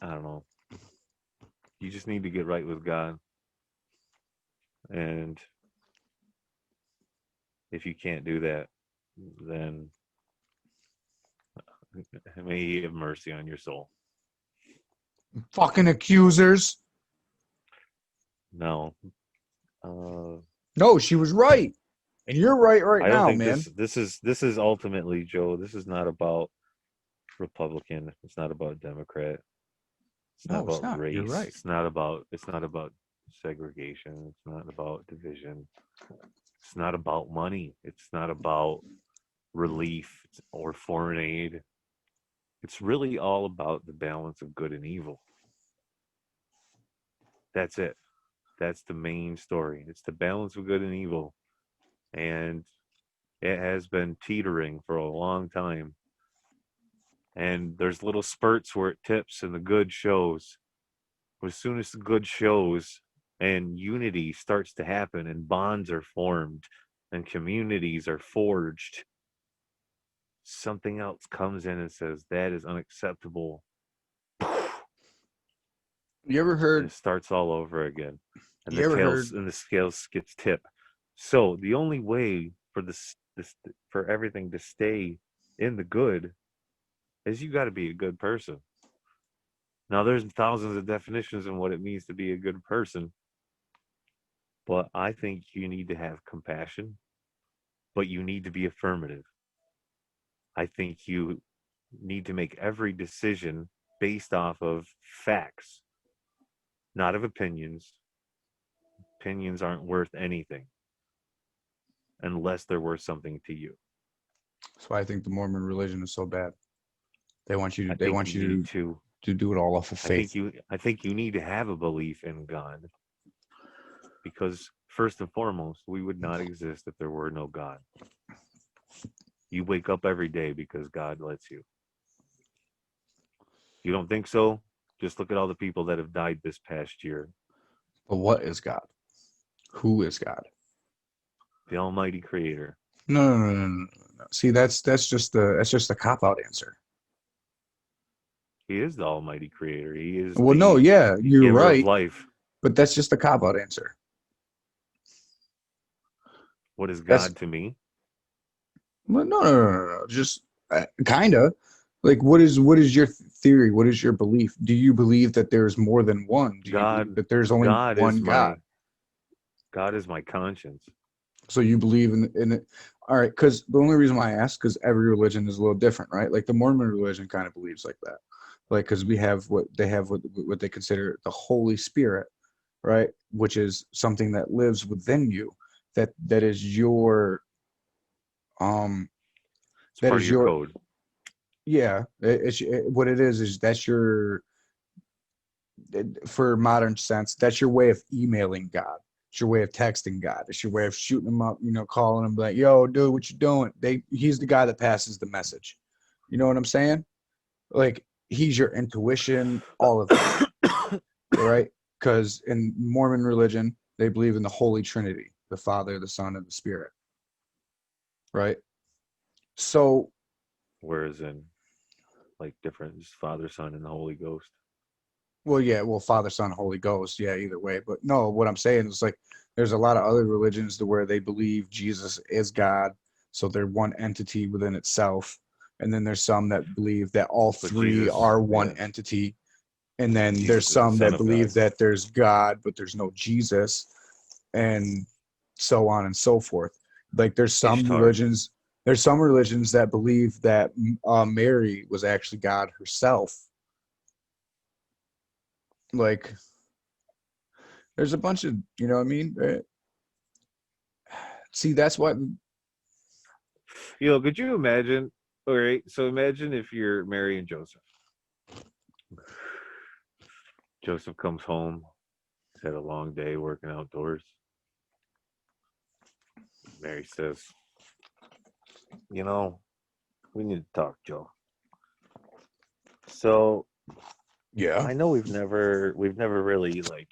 I don't know, you just need to get right with God, and if you can't do that, then may He have mercy on your soul. Fucking accusers. No, uh, No, she was right. And you're right I don't now, think man. this is ultimately, Joe. This is not about Republican. It's not about Democrat. It's not No, it's about not. You're race. right. It's not about segregation. It's not about division. It's not about money. It's not about relief or foreign aid. It's really all about the balance of good and evil. That's it. That's the main story. It's the balance of good and evil. And it has been teetering for a long time. And there's little spurts where it tips and the good shows. As soon as the good shows and unity starts to happen and bonds are formed and communities are forged, something else comes in and says that is unacceptable. You ever And heard? it starts all over again. And You ever heard? the scales gets tipped. So the only way for this for everything to stay in the good is you got to be a good person. Now there's thousands of definitions on what it means to be a good person, but I think you need to have compassion, but you need to be affirmative. I think you need to make every decision based off of facts, not of opinions. Opinions aren't worth anything unless they're worth something to you. That's why I think the Mormon religion is so bad. They want you to. I They think want you need you to to do it all off of faith. I think you need to have a belief in God because first and foremost, we would not exist if there were no God. You wake up every day because God lets you. You don't think so? Just look at all the people that have died this past year. But what is God? Who is God? The Almighty Creator. No, no, no, no, no, no. See, that's just the cop out answer. He is the Almighty Creator. He is Well, no, yeah, the you're giver of right, life. but that's just the cop out answer. What is That's God to me? well, no, no, no, no, no. Just kinda. Like, what is your theory? What is your belief? Do you believe that there's more than one? Do you believe God that there's only God is one God? my God is my conscience. So you believe in it? All right, because the only reason why I ask, because every religion is a little different, right? Like the Mormon religion kind of believes like that, like because we have what they consider the Holy Spirit, right? Which is something that lives within you, that is your um It's that part of is your your code. yeah. What it is that's your for modern sense, that's your way of emailing God. It's your way of texting God. It's your way of shooting him up, calling him like, yo, dude, what you doing? He's the guy that passes the message. You know what I'm saying? Like he's your intuition, all of that, right? Because in Mormon religion, they believe in the Holy Trinity, the Father, the Son, and the Spirit, right? So, Whereas in like different just Father, Son, and the Holy Ghost. well, yeah, well, Father, Son, Holy Ghost, yeah, either way. But no, what I'm saying is like there's a lot of other religions to where they believe Jesus is God, so they're one entity within itself. And then there's some that believe that all But three are one yeah, entity. And then there's Jesus is the some Son that of God. believe that there's God, but there's no Jesus, and so on and so forth. Like Ishtar. there's some religions that believe that Mary was actually God herself. Like there's a bunch of, you know what I mean? See, that's what. Could you imagine? All right, so imagine if you're Mary and Joseph. Joseph comes home. He's had a long day working outdoors. Mary says, "You know, we need to talk, Joe. So Yeah. I know we've never really like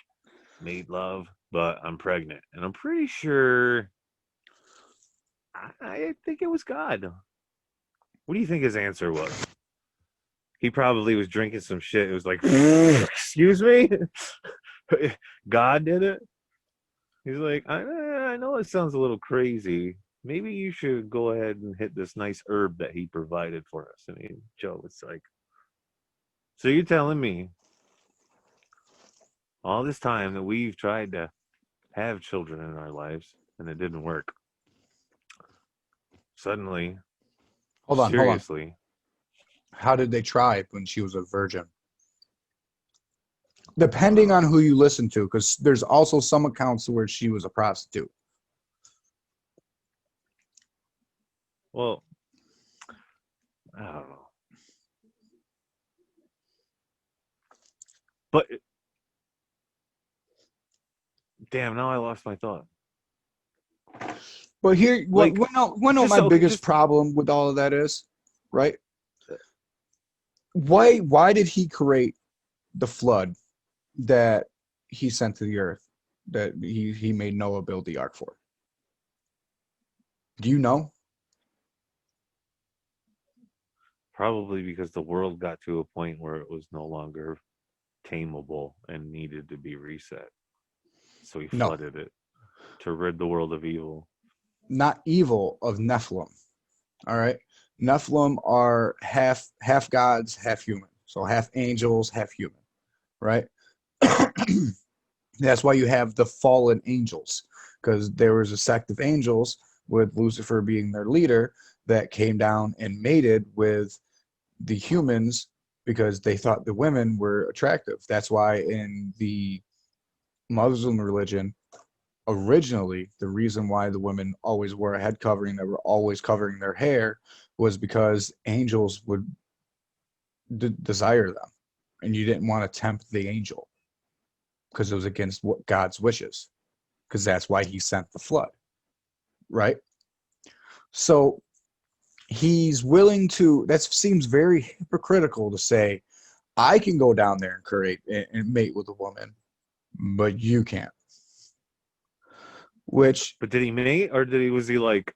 made love, but I'm pregnant, and I'm pretty sure I think it was God. What do you think his answer was? He probably was drinking some shit. It was like, excuse me, God did it. He's like, I know it sounds a little crazy. Maybe you should go ahead and hit this nice herb that he provided for us. Joe was like, so you're telling me all this time that we've tried to have children in our lives and it didn't work. Suddenly, Hold on, hold on. mysteriously, How did they try when she was a virgin? depending on who you listen to, because there's also some accounts where she was a prostitute. Well, I don't know. But damn, now I lost my thought. But here, Like, what just my okay, biggest just problem with all of that is, right? Why did he create the flood that he sent to the earth, that he made Noah build the ark for? Do you know? probably because the world got to a point where it was no longer tameable and needed to be reset. So he No, flooded it to rid the world of evil. not evil, of Nephilim. All right, Nephilim are half gods, half human. So half angels, half human. Right. That's why you have the fallen angels, because there was a sect of angels with Lucifer being their leader that came down and mated with the humans because they thought the women were attractive. That's why in the Muslim religion, originally, the reason why the women always wore a head covering, that were always covering their hair, was because angels would desire them. And you didn't want to tempt the angel because it was against what God's wishes, because that's why he sent the flood, right? So he's willing to, that seems very hypocritical to say, I can go down there and create and mate with a woman, but you can't. Which But did he mate, or was he like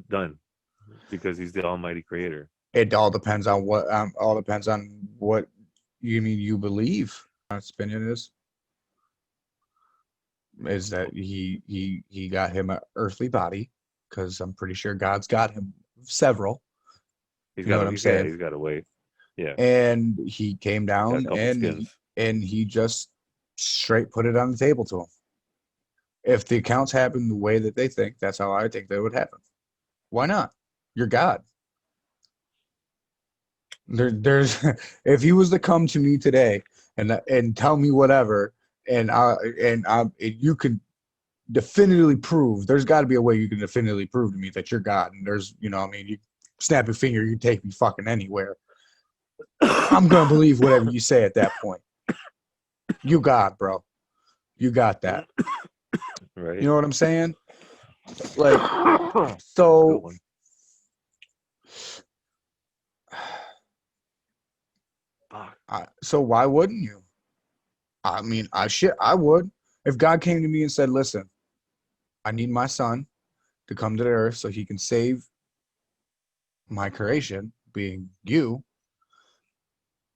done because he's the Almighty Creator? it all depends on what you believe. My opinion is that he got him an earthly body, because I'm pretty sure God's got him several. He's You know got what to, I'm yeah, saying? he's got to wait. Yeah, And he came got a down couple skins. and he just straight put it on the table to him. If the accounts happen the way that they think, that's how I think they would happen. Why not? You're God. There's if he was to come to me today and tell me whatever, and you could definitively prove, there's got to be a way you can definitively prove to me that you're God. And there's, I mean, you snap your finger, you take me fucking anywhere. I'm gonna believe whatever you say at that point. You God, bro. You got that. You Right. know what I'm saying? Like, That's a good so one. Fuck. so why wouldn't you? I mean, I would. If God came to me and said, "Listen, I need my son to come to the earth so he can save my creation, being you.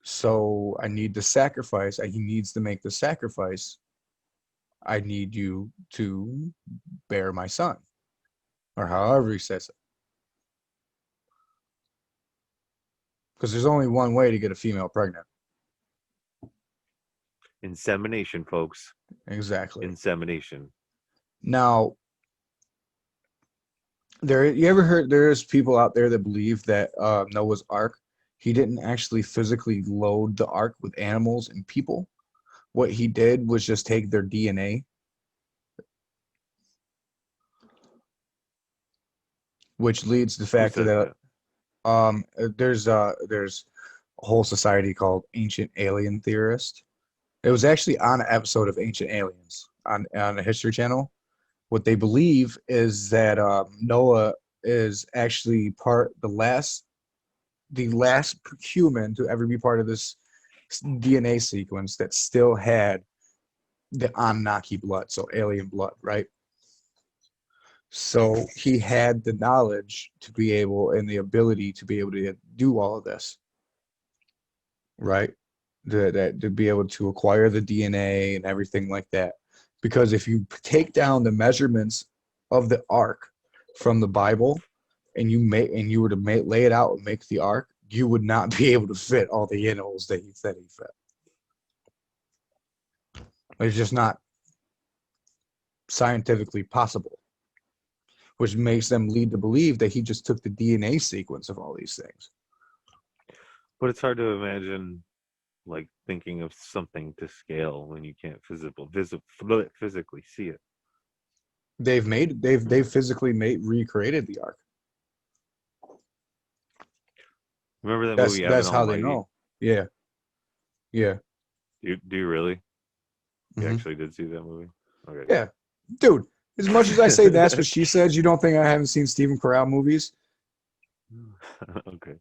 So I need the sacrifice. He needs to make the sacrifice. I need you to bear my son," or however he says it. Because there's only one way to get a female pregnant. Insemination, folks. Exactly. Insemination. Now, you ever heard there's people out there that believe that Noah's Ark, he didn't actually physically load the ark with animals and people. What he did was just take their DNA, which leads to the Who fact says that that? there's a whole society called Ancient Alien Theorist. It was actually on an episode of Ancient Aliens on the History Channel. What they believe is that Noah is actually the last human to ever be part of this DNA sequence that still had the Anunnaki blood, so alien blood, right? So he had the knowledge to be able and the ability to be able to do all of this, right? To be able to acquire the DNA and everything like that. Because if you take down the measurements of the ark from the Bible and you were to lay it out and make the ark, you would not be able to fit all the animals that he said he fit. It's just not scientifically possible, which makes them lead to believe that he just took the DNA sequence of all these things. But it's hard to imagine like thinking of something to scale when you can't physically see it. They've physically made recreated the ark. Remember that That's movie Evan how they Almighty? know. Yeah, yeah, Do you really? You hmm actually did see that movie? Okay. yeah, dude. As much as I say that's what she said, you don't think I haven't seen Stephen Corral movies? Okay.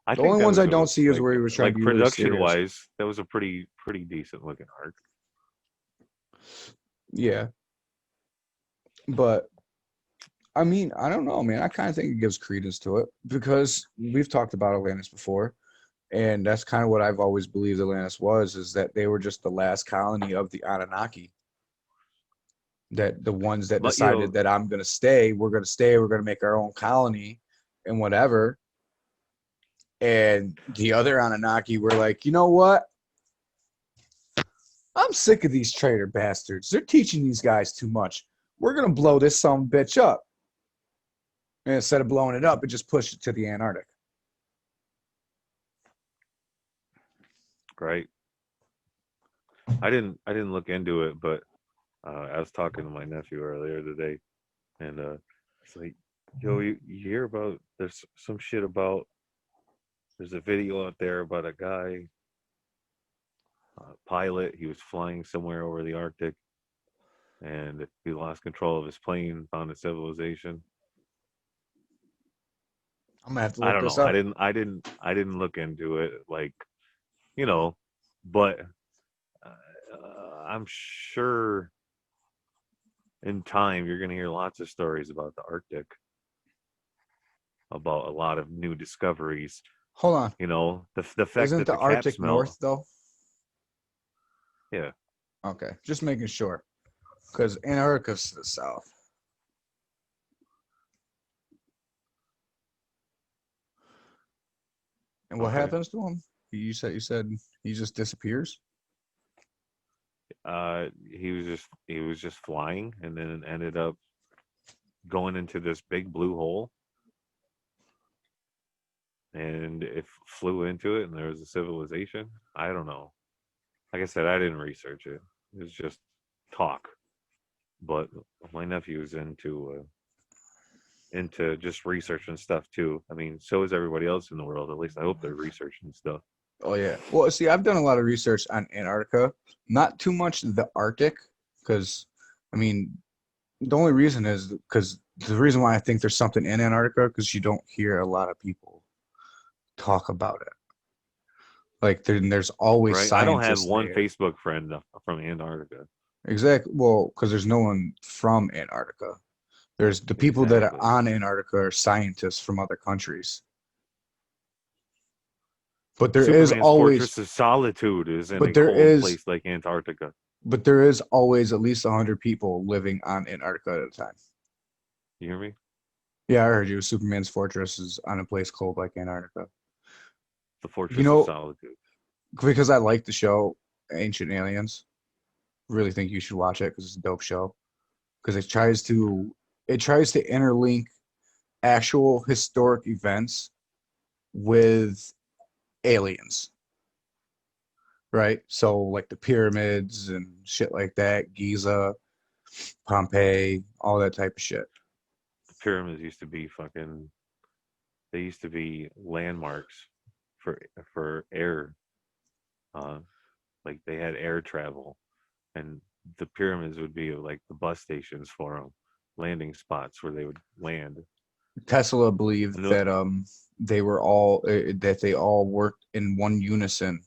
I The think only that ones I was don't see is where he was trying to like be really production serious. wise, that was a pretty decent looking arc. Yeah, but I mean, I don't know, man. I kind of think it gives credence to it because we've talked about Atlantis before, and that's kind of what I've always believed Atlantis was, is that they were just the last colony of the Anunnaki. That the ones that But decided that I'm gonna stay, we're gonna make our own colony and whatever. And the other Anunnaki were like, you know what? I'm sick of these traitor bastards. They're teaching these guys too much. We're gonna blow this some bitch up. And instead of blowing it up, it just pushed it to the Antarctic. right, I didn't look into it, but I was talking to my nephew earlier today, and it's like, yo, you hear about there's some shit about there's a video out there about a guy pilot. He was flying somewhere over the Arctic, and he lost control of his plane, found a civilization. I'm gonna have to I look don't this know. I up. didn't. I didn't. I didn't look into it. Like, you know, but I'm sure in time you're going to hear lots of stories about the Arctic, about a lot of new discoveries. Hold on. The fact Isn't that the the caps Arctic melt. north though? Yeah, Okay, just making sure. Because Antarctica's to the south. And what okay. happens to him? You said he just disappears? He was just flying, and then ended up going into this big blue hole, and it flew into it, and there was a civilization. I don't know. Like I said, I didn't research it. It was just talk. But my nephew's into just researching stuff too. I mean, so is everybody else in the world. At least I hope they're researching stuff. Oh yeah. Well, see, I've done a lot of research on Antarctica. Not too much the Arctic, because I mean, the only reason is because the reason why I think there's something in Antarctica because you don't hear a lot of people talk about it. Like there's always Right? I don't have scientists one there. Facebook friend from Antarctica. Exactly. Well, because there's no one from Antarctica. There's the people that are Exactly. on Antarctica are scientists from other countries. But there is Superman's always, Fortress of Solitude is in but a there cold is, place like Antarctica. but there is always at least 100 people living on Antarctica at a time. You hear me? Yeah, I heard you. Superman's fortress is on a place cold like Antarctica. The You Fortress of know, Solitude. because I like the show Ancient Aliens. Really think you should watch it because it's a dope show. Because it tries to interlink actual historic events with aliens, right? So like the pyramids and shit like that, Giza, Pompeii, all that type of shit. The pyramids used to be fucking. They used to be landmarks for air. Uh, like they had air travel, and the pyramids would be like the bus stations for them, landing spots where they would land. Tesla believed And the, that they all worked in one unison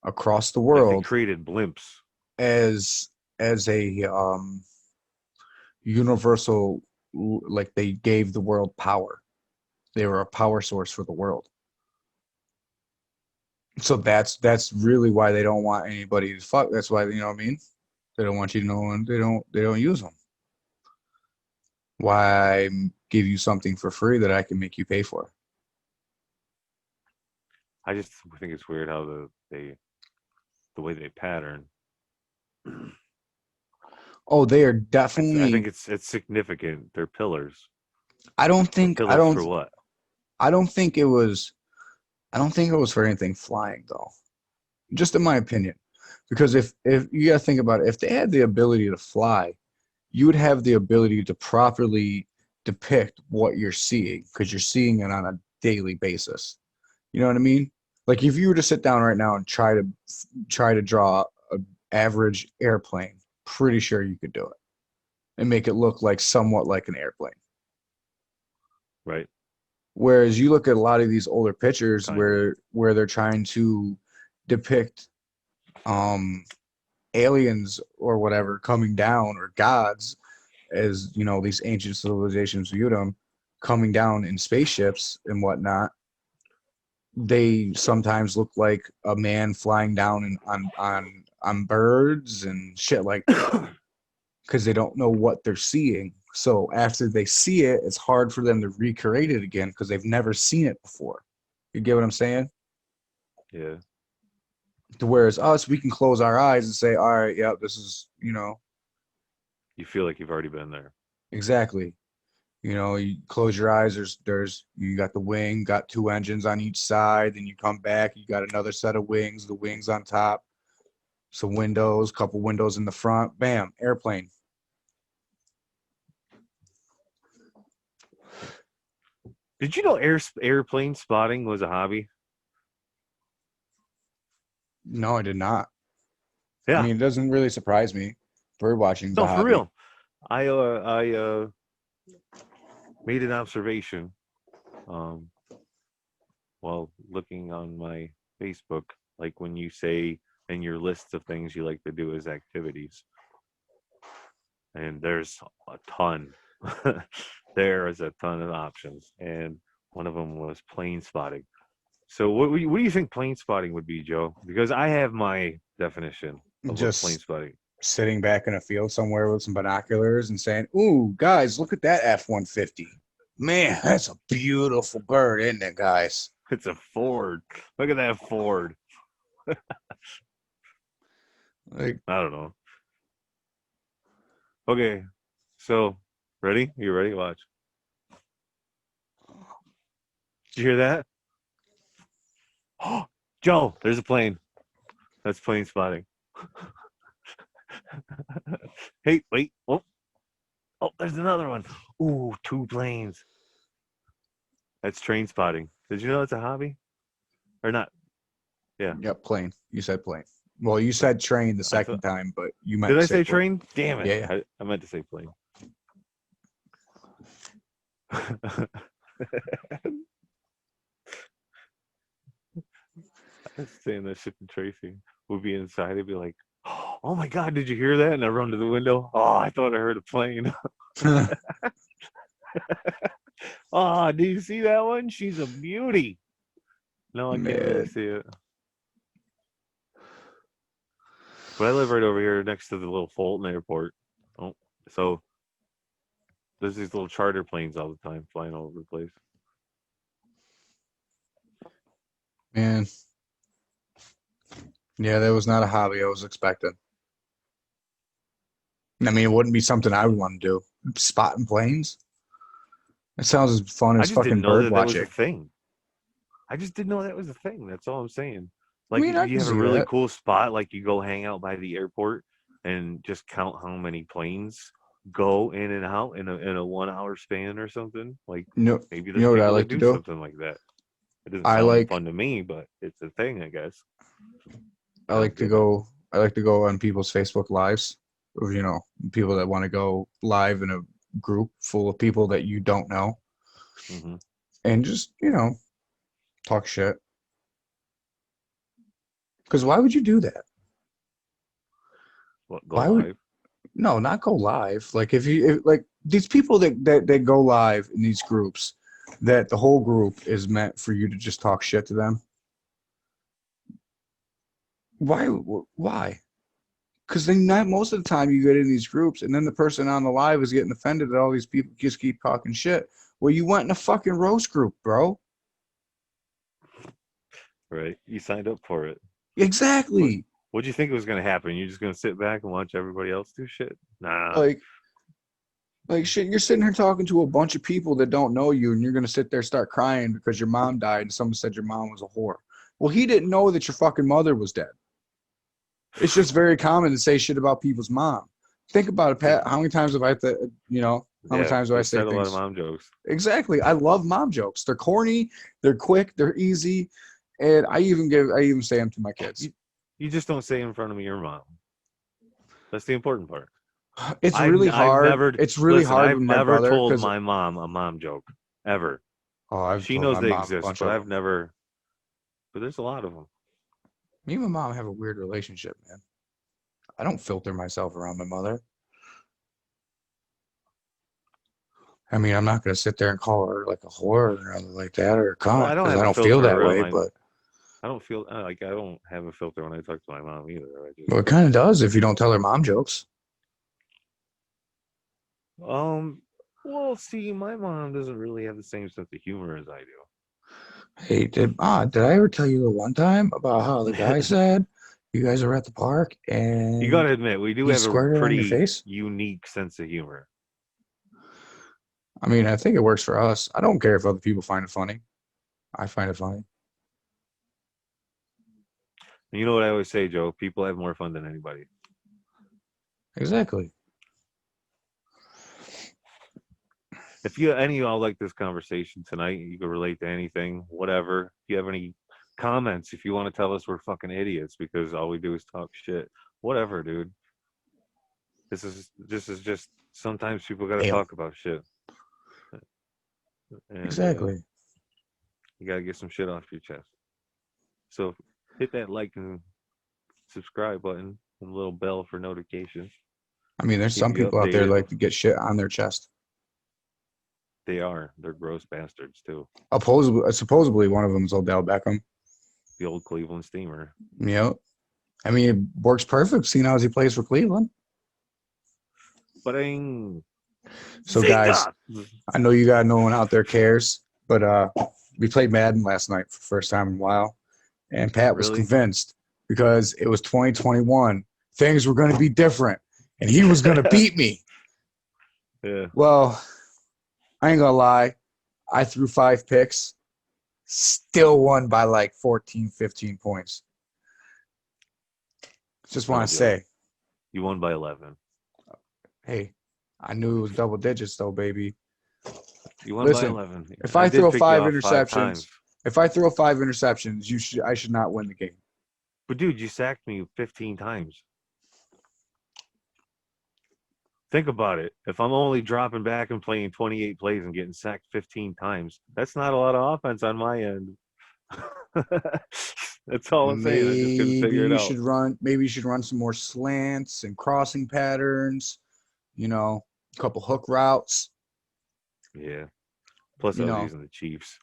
across the like they world created blimps. as a universal, like they gave the world power. They were a power source for the world. So that's really why they don't want anybody to fuck. That's why, you know what I mean. They don't want you to know, and they don't use them. Why give you something for free that I can make you pay for? I just think it's weird how the way they pattern. Oh, they are I think definitely. it's significant. They're pillars, I don't but think I pillars don't for what? I don't think it was. I don't think it was for anything flying though. Just in my opinion. Because if you gotta think about it, if they had the ability to fly, you would have the ability to properly depict what you're seeing because you're seeing it on a daily basis. You know what I mean? Like if you were to sit down right now and try to draw an average airplane, pretty sure you could do it and make it look like somewhat like an airplane. Right. Whereas you look at a lot of these older pictures Kind of. where they're trying to depict um aliens or whatever coming down or gods as you know these ancient civilizations viewed them coming down in spaceships and whatnot. They sometimes look like a man flying down on birds and shit like that because they don't know what they're seeing. So after they see it, it's hard for them to recreate it again because they've never seen it before. You get what I'm saying? Yeah. To whereas us, we can close our eyes and say, "All right, yeah, this is You feel like you've already been there. exactly." You close your eyes. There's you got the wing, got two engines on each side. Then you come back, you got another set of wings. The wings on top, some windows, couple windows in the front. Bam, airplane. Did you know airplane spotting was a hobby? No, I did not. I Yeah. mean, it doesn't really surprise me. Bird watching's a No, for hobby. real. I made an observation um while looking on my Facebook, like when you say in your list of things you like to do as activities, and there's a ton. There is a ton of options, and one of them was plane spotting. So, what do you think plane spotting would be, Joe? Because I have my definition of what plane Just spotting. sitting back in a field somewhere with some binoculars and saying, "Ooh, guys, look at that F-150. Man, that's a beautiful bird, isn't it, guys?" It's a Ford. Look at that Ford. Like, I don't know. Okay, so ready? You ready? Watch. Did you hear that? Oh, Joe, there's a plane. That's plane spotting. Hey, wait. Oh, there's another one. Ooh, two planes. That's train spotting. Did you know that's a hobby? Or not? Yeah, yep, plane. You said plane. Well, you plane. said train the I second thought. time, but you meant Did to I say say plane. train? Damn it. Yeah, I meant to say plane. I was saying that shit to Tracy. We'd be inside. He'd be like, "Oh my god, did you hear that?" And I run to the window. Oh, I thought I heard a plane. yeah. Oh, do you see that one? She's a beauty. No, I can't really Man, see it. But I live right over here next to the little Fulton Airport. Oh, so there's these little charter planes all the time flying all over the place. man. Yeah, that was not a hobby I was expecting. I mean, it wouldn't be something I would want to do. Spotting planes? It sounds as fun I as just didn't fucking know bird that that was a watching. thing. I just didn't know that was a thing. That's all I'm saying. I Like, mean, I you can have a see really that. cool spot, like you go hang out by the airport and just count how many planes go in and out in a 1 hour span or something. Like, maybe You there's know what I people that like to do do? something like that. It doesn't I sound like fun to me, but it's a thing, I guess. I Sounds like to good though. go I like to go on people's Facebook lives. Or, people that want to go live in a group full of people that you don't know Hmm. and just, talk shit. Because why would you do that? What, go Why would live? no, not go live. Like like these people that go live in these groups, that the whole group is meant for you to just talk shit to them. Why? Why? Because then not most of the time you get in these groups, and then the person on the live is getting offended that all these people just keep talking shit. Well, you went in a fucking roast group, bro. Right? You signed up for it. What? Exactly. What'd you think was gonna happen? You're just gonna sit back and watch everybody else do shit? Nah. Like Like shit, you're sitting here talking to a bunch of people that don't know you, and you're gonna sit there start crying because your mom died and someone said your mom was a whore. Well, he didn't know that your fucking mother was dead. It's just very common to say shit about people's mom. Think about it, Pat. How many times have I, how many Yeah, times do I you've say said a lot of things? mom jokes. Exactly. I love mom jokes. They're corny, they're quick, they're easy, and I even say them to my kids. You just don't say in front of me your mom. That's the important part. It's really I've hard. never It's really listen. hard I've with my never brother told because my mom a mom joke ever. I've She told knows my they mom a exist, bunch but of I've them. never. But there's a lot of them. Me and my mom have a weird relationship, man. I don't filter myself around my mother. I mean, I'm not gonna sit there and call her like a whore or anything like that or a Well, cunt I don't because have I a don't feel filter that around way. my. But I don't feel like I don't have a filter when I talk to my mom either. I just well, it kind of does if you don't tell her mom jokes. um. Well, see, my mom doesn't really have the same sense of humor as I Hey, did I ever tell you the one time about how the guy do. said you guys are at the park You got and to admit, we do he have a squirted on your pretty face? unique sense of humor. I mean, I think it works for us. I don't care if other people find it funny. I find it funny. And you know what I always say, Joe? People have more fun than anybody. Exactly. If you any of y'all like this conversation tonight, you can relate to anything, whatever. If you have any comments, if you want to tell us we're fucking idiots because all we do is talk shit, whatever, dude. This is just sometimes people got to Ale. talk about shit, and Exactly. you got to get some shit off your chest. So hit that like and subscribe button and the little bell for notifications. I mean, there's Keep some you people out there updated. like to get shit on their chest. They're gross bastards too. Supposedly one of them is Odell Beckham. The old Cleveland Steamer. You know, I mean, it works perfect seeing as he plays for Cleveland. Bang! So, guys, Zinga! I know you got no one out there cares, but we played Madden last night for the first time in a while, and Pat was Really? convinced because it was 2021, things were going to be different, and he was going to beat me. Yeah. Well, I ain't gonna lie, I threw 5 picks, still won by like 14, 15 points. Just No want to joke. say, You won by 11. hey, I knew it was double digits though, baby. You won by Listen, 11. if I I did throw pick you five off 5 times. interceptions, if I throw 5 interceptions, I should not win the game. But dude, you sacked me 15 times. Think about it. If I'm only dropping back and playing 28 plays and getting sacked 15 times, that's not a lot of offense on my end. That's all I'm saying. I just couldn't Maybe figure it you out. should run. Maybe you should run some more slants and crossing patterns. You know, a couple hook routes. Yeah. Plus, You I was know, using the Chiefs.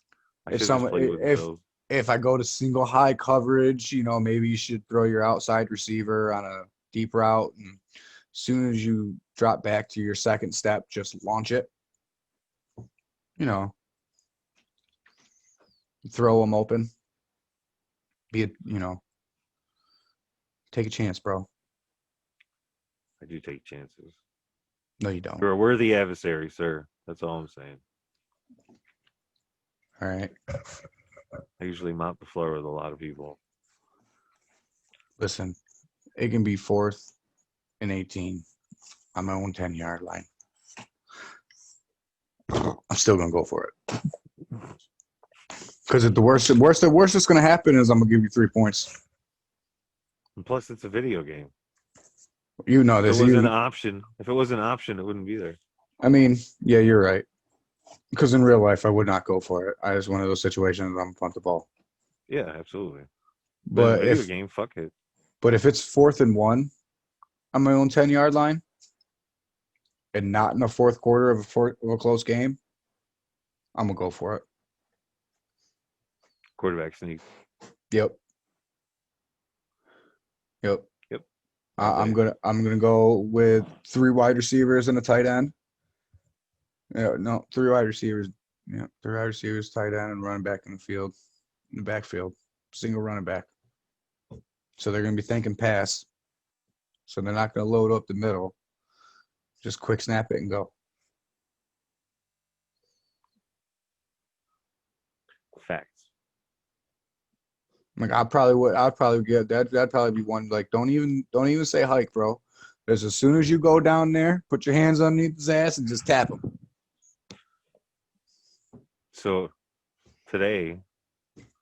I if should have some just played with the if Bills. if I go to single high coverage, you know, maybe you should throw your outside receiver on a deep route, and as soon as you drop back to your second step, just launch it. You know, throw them open. Take a chance, bro. I do take chances. No, you don't. You're a worthy adversary, sir. That's all I'm saying. All right. I usually mop the floor with a lot of people. Listen, it can be 4th and 18 on my own 10-yard line. I'm still gonna go for it. Because the worst that's gonna happen is I'm gonna give you 3 points. And plus, it's a video game. You know If it this. was an option, it wouldn't be there. I mean, yeah, you're right. Because in real life, I would not go for it. I was one of those situations. I'm punt the ball. Yeah, absolutely. But in a But video if game, fuck it. but if it's 4th and 1 on my own 10-yard line and not in the fourth quarter of a close game, I'm gonna go for it. Quarterback sneak. Yep. Yep. Yep. All I'm day. gonna go with 3 wide receivers and a tight end. Yeah, no, 3 wide receivers. Yeah, 3 wide receivers, tight end, and running back in the field, in the backfield, single running back. So they're gonna be thinking pass. So they're not gonna load up the middle. Just quick snap it and go. Like I probably would. I'd probably get that. That'd probably be one. Like don't even say hike, bro. Because as soon as you go down there, put your hands underneath his ass and just tap him. So today,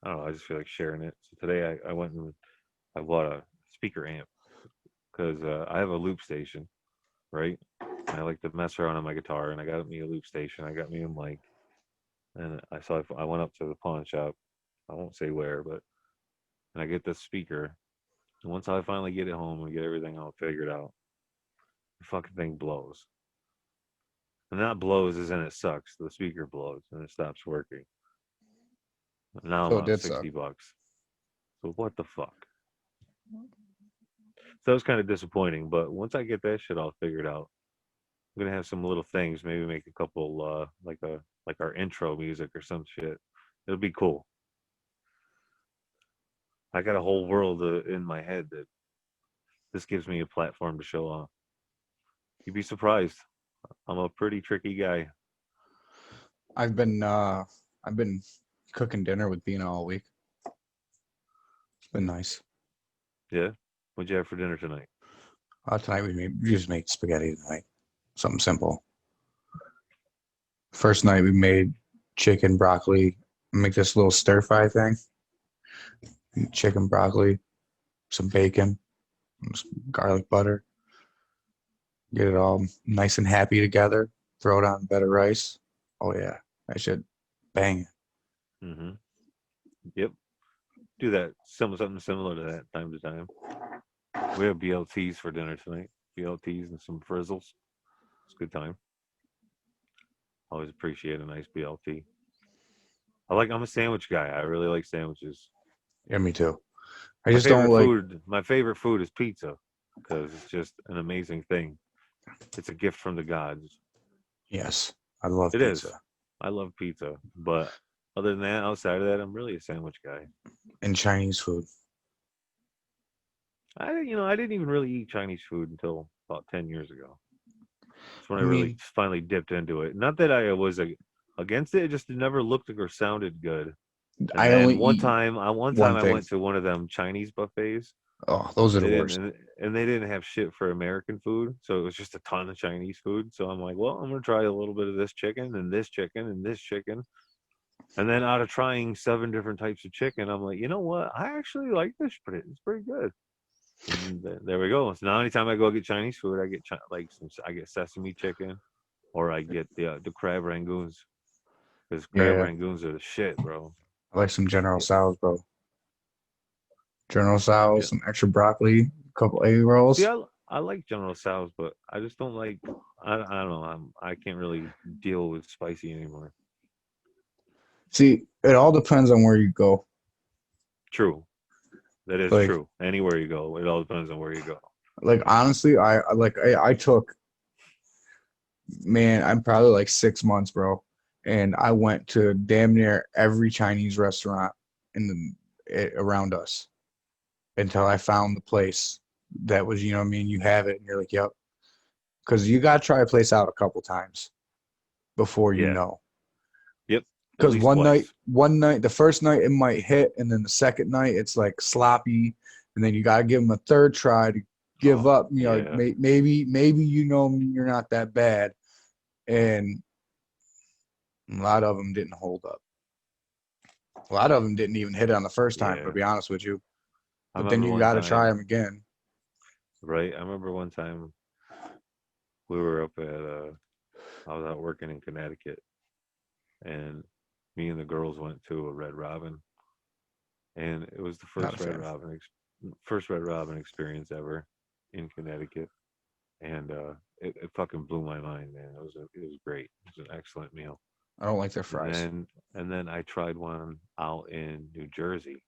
I don't know. I just feel like sharing it. So today, I went and I bought a speaker amp because I have a loop station, right? I like to mess around on my guitar, and I got me a loop station. I got me a mic, and I went up to the pawn shop. I won't say where, but and I get this speaker. And once I finally get it home and get everything all figured out, the fucking thing blows. And that blows as in it sucks. The speaker blows and it stops working. Now I'm So it out did suck. $60. So what the fuck? So that was kind of disappointing. But once I get that shit all figured out, I'm gonna have some little things. Maybe make a couple like our intro music or some shit. It'll be cool. I got a whole world in my head that this gives me a platform to show off. You'd be surprised. I'm a pretty tricky guy. I've been uh I've been cooking dinner with Bina all week. It's been nice. Yeah. What'd you have for dinner tonight? Tonight we just made spaghetti tonight. Something simple. First night we made chicken, broccoli. Make this little stir fry thing. Chicken, broccoli, some bacon, some garlic butter. Get it all nice and happy together. Throw it on bed of rice. Oh yeah, I should bang. Mm-hmm. Yep. Do that. Something similar to that time to time. We have BLTs for dinner tonight. BLTs and some frizzles. It's a good time. Always appreciate a nice BLT. I'm a sandwich guy. I really like sandwiches. Yeah, me too. I just don't like. My favorite food is pizza because it's just an amazing thing. It's a gift from the gods. Yes, I love It is. pizza I love pizza, but other than that, outside of that, I'm really a sandwich guy. and Chinese food. I didn't even really eat Chinese food until about 10 years ago. That's when I I really mean, finally dipped into it. Not that I was against it; it just never looked or sounded good. And I only then eat one time one I thing. went to one of them Chinese buffets. Oh, those are They the didn't, worst. and they didn't have shit for American food, so it was just a ton of Chinese food. So I'm like, well, I'm gonna try a little bit of this chicken and this chicken and this chicken, and then out of trying 7 different types of chicken, I'm like, you know what? I actually like this. It's pretty good. And there we go. So now anytime I go get Chinese food, I get sesame chicken, or I get the crab rangoons because crab Yeah, rangoons are the shit, bro. I like some General Yeah, Tso's, bro. General Tso's, yeah. some extra broccoli, a couple egg See, rolls. I like General Tso's, but I just don't like. I don't know. I can't really deal with spicy anymore. See, it all depends on where you go. True, that is Like, true. Anywhere you go, it all depends on where you go. like honestly, I took, man, I'm probably like 6 months, bro, and I went to damn near every Chinese restaurant around us until I found the place that was, you know what I mean? You have it, and you're like, yep, because you gotta try a place out a couple times before you Yeah. know. Yep. At Because least one twice. night, the first night it might hit, and then the second night it's like sloppy, and then you gotta give them a third try to give Oh up. You know, like yeah. maybe you know you're not that bad, and a lot of them didn't hold up. A lot of them didn't even hit it on the first time, to Yeah. be honest with you. I But then remember you one gotta try time, them again. right? I remember one time we were up at I was out working in Connecticut, and me and the girls went to a Red Robin, and it was the Not a fan. first Red Robin experience ever in Connecticut, and it fucking blew my mind, man. It was great. It was an excellent meal. I don't like their And fries. then and then I tried one out in New Jersey.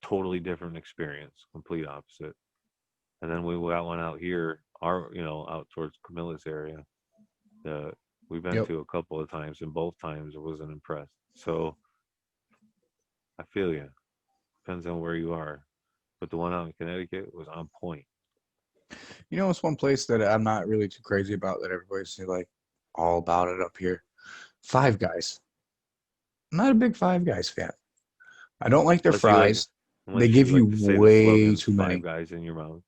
Totally different experience, complete opposite. And then we got one out here, out towards Camilla's area. Uh, we've been Yep. to a couple of times, and both times I wasn't impressed. So I feel you. Depends on where you are. But the one out in Connecticut was on point. You know, it's one place that I'm not really too crazy about that everybody's like all about it up here. Five Guys. I'm not a big Five Guys fan. I don't like their Unless you like, fries. They unless give you you like to say the way slogan too "Five many. Guys in your mouth."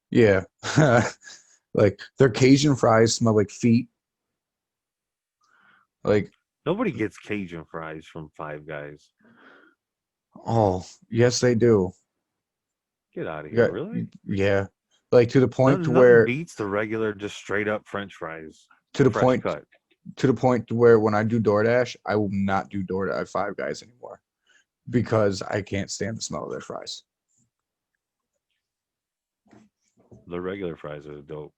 Yeah. Like their Cajun fries smell like feet. Like, Nobody gets Cajun fries from Five Guys. oh, yes, they do. Get out of You here, got, really? yeah. Like to the point to Nothing where, beats the regular, just straight up French fries, to the fresh point, cut. to the point to where when I do DoorDash, I will not do DoorDash at Five Guys anymore because I can't stand the smell of their fries. The regular fries are dope,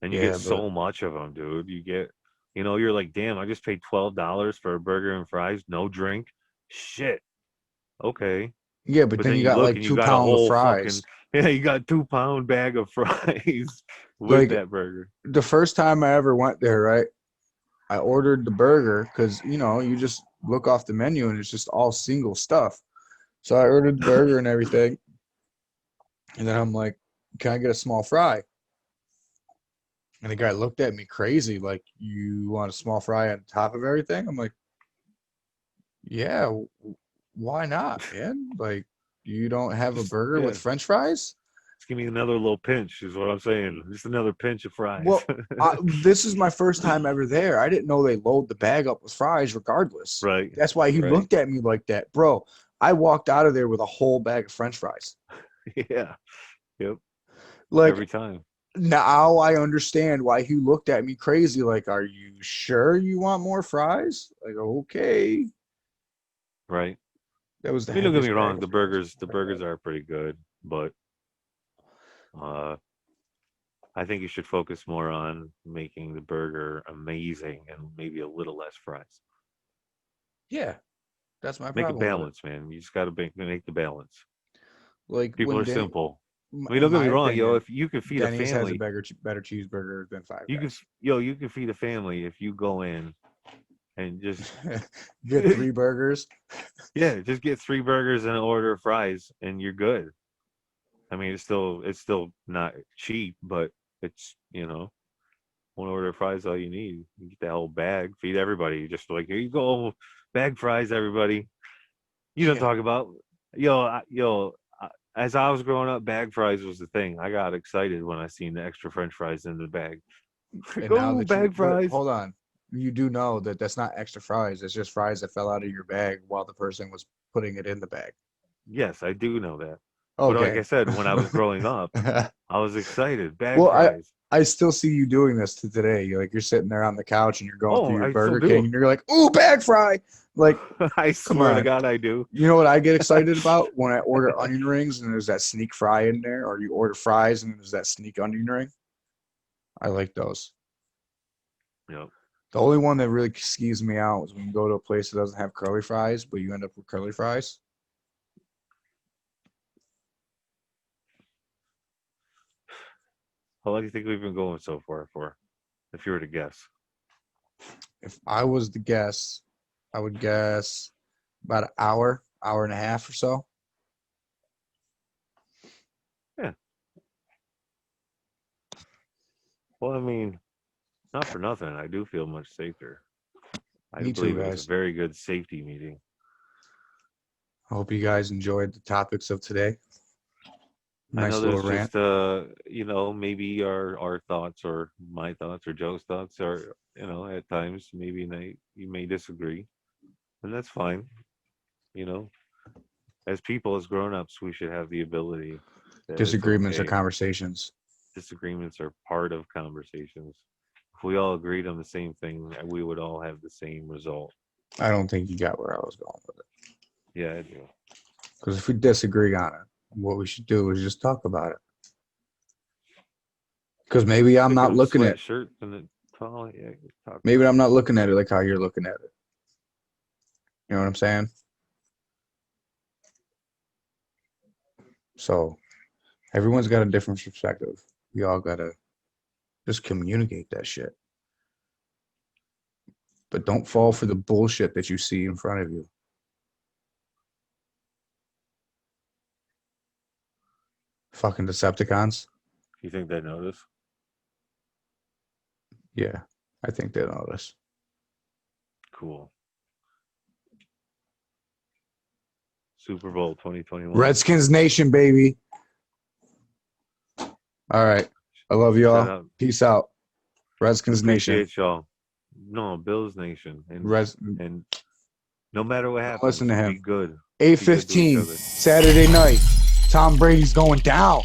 and you get Yeah, but so much of them, dude. You get, you're like, damn, I just paid $12 for a burger and fries, no drink. Shit, okay. yeah, but But then then you you got look like and you two got a pound of whole fucking, fries. yeah, you got 2 pound bag of fries with Like that burger. the first time I ever went there, right? I ordered the burger because you just look off the menu and it's just all single stuff. So I ordered the burger and everything, and then I'm like, "Can I get a small fry?" And the guy looked at me crazy, like, "You want a small fry on top of everything?" I'm like, "Yeah, why not, man? Like, you don't have a Just burger yeah, with French fries?" just give me another little pinch, is what I'm saying. Just another pinch of fries. Well, this is my first time ever there. I didn't know they load the bag up with fries regardless. Right, That's why he right. looked at me like that. Bro, I walked out of there with a whole bag of French fries. Yeah, yep. Like, Every time. now I understand why he looked at me crazy. Like, are you sure you want more fries? Like, okay. Right. That was the I mean, don't get me heaviest bag wrong. of The fries burgers, the I've ever burgers had. are pretty good, but uh, I think you should focus more on making the burger amazing and maybe a little less fries. Yeah, that's my Make a problem with it. balance, man. You just got to make the balance. Like, People when are simple. I mean, in don't get me my wrong, yo. opinion, If you can feed a Denny's has a family, better cheeseburger than Five you can, Guys. you can feed a family if you go in and just, Get three burgers. yeah, just get 3 burgers and an order of fries, and you're good. I mean, it's still not cheap, but it's, one order of fries all you need. You get that whole bag, feed everybody. You just like, here you go, bag fries, everybody. You don't Yeah. talk about, as I was growing up, bag fries was the thing. I got excited when I seen the extra French fries in the bag. Like, And now oh, that you, bag but fries. hold on, you do know that that's not extra fries. It's just fries that fell out of your bag while the person was putting it in the bag. Yes, I do know that. But like Okay. I said, when I was growing up, I was excited. Bag Well, fries. I still see you doing this to today. You're sitting there on the couch and you're going through Oh, your I still Burger King do. and you're like, "Ooh, bag fry!" Like, I come swear to on. God, I do. You know what I get excited about when I order onion rings and there's that sneak fry in there, or you order fries and there's that sneak onion ring. I like those. Yep. The only one that really skeeves me out is when you go to a place that doesn't have curly fries, but you end up with curly fries. How long do you think we've been going so far for? If you were to guess. If I was to guess, I would guess about an hour, hour and a half or so. Yeah. Well, I mean, not for nothing. I do feel much safer. I Me too, believe it was a guys. very good safety meeting. I hope you guys enjoyed the topics of today. I know Nice little there's rant. just maybe our thoughts or my thoughts or Joe's thoughts are, at times maybe you may disagree, and that's fine. You know, as people, as grown-ups, we should have the ability that it's Disagreements are okay. conversations. Disagreements are part of conversations. If we all agreed on the same thing, we would all have the same result. I don't think you got where I was going with it. Yeah, I do. Because if we disagree on it, what we should do is just talk about it. Because maybe I'm Picking not up looking at sweatshirts and then yeah, talk maybe about I'm it. not looking at it like how you're looking at it. You know what I'm saying? So everyone's got a different perspective. We all gotta just communicate that shit. But don't fall for the bullshit that you see in front of you. Fucking Decepticons. You think they notice? Yeah, I think they know this. Cool. Super Bowl 2021. Redskins Nation, baby. All right. I love Shout y'all. out. Peace out. Redskins Nation. Appreciate y'all. No, Bills Nation. And no matter what happens, Listen to him. be good. Be good to each 8:15 other. Saturday night. Tom Brady's going down.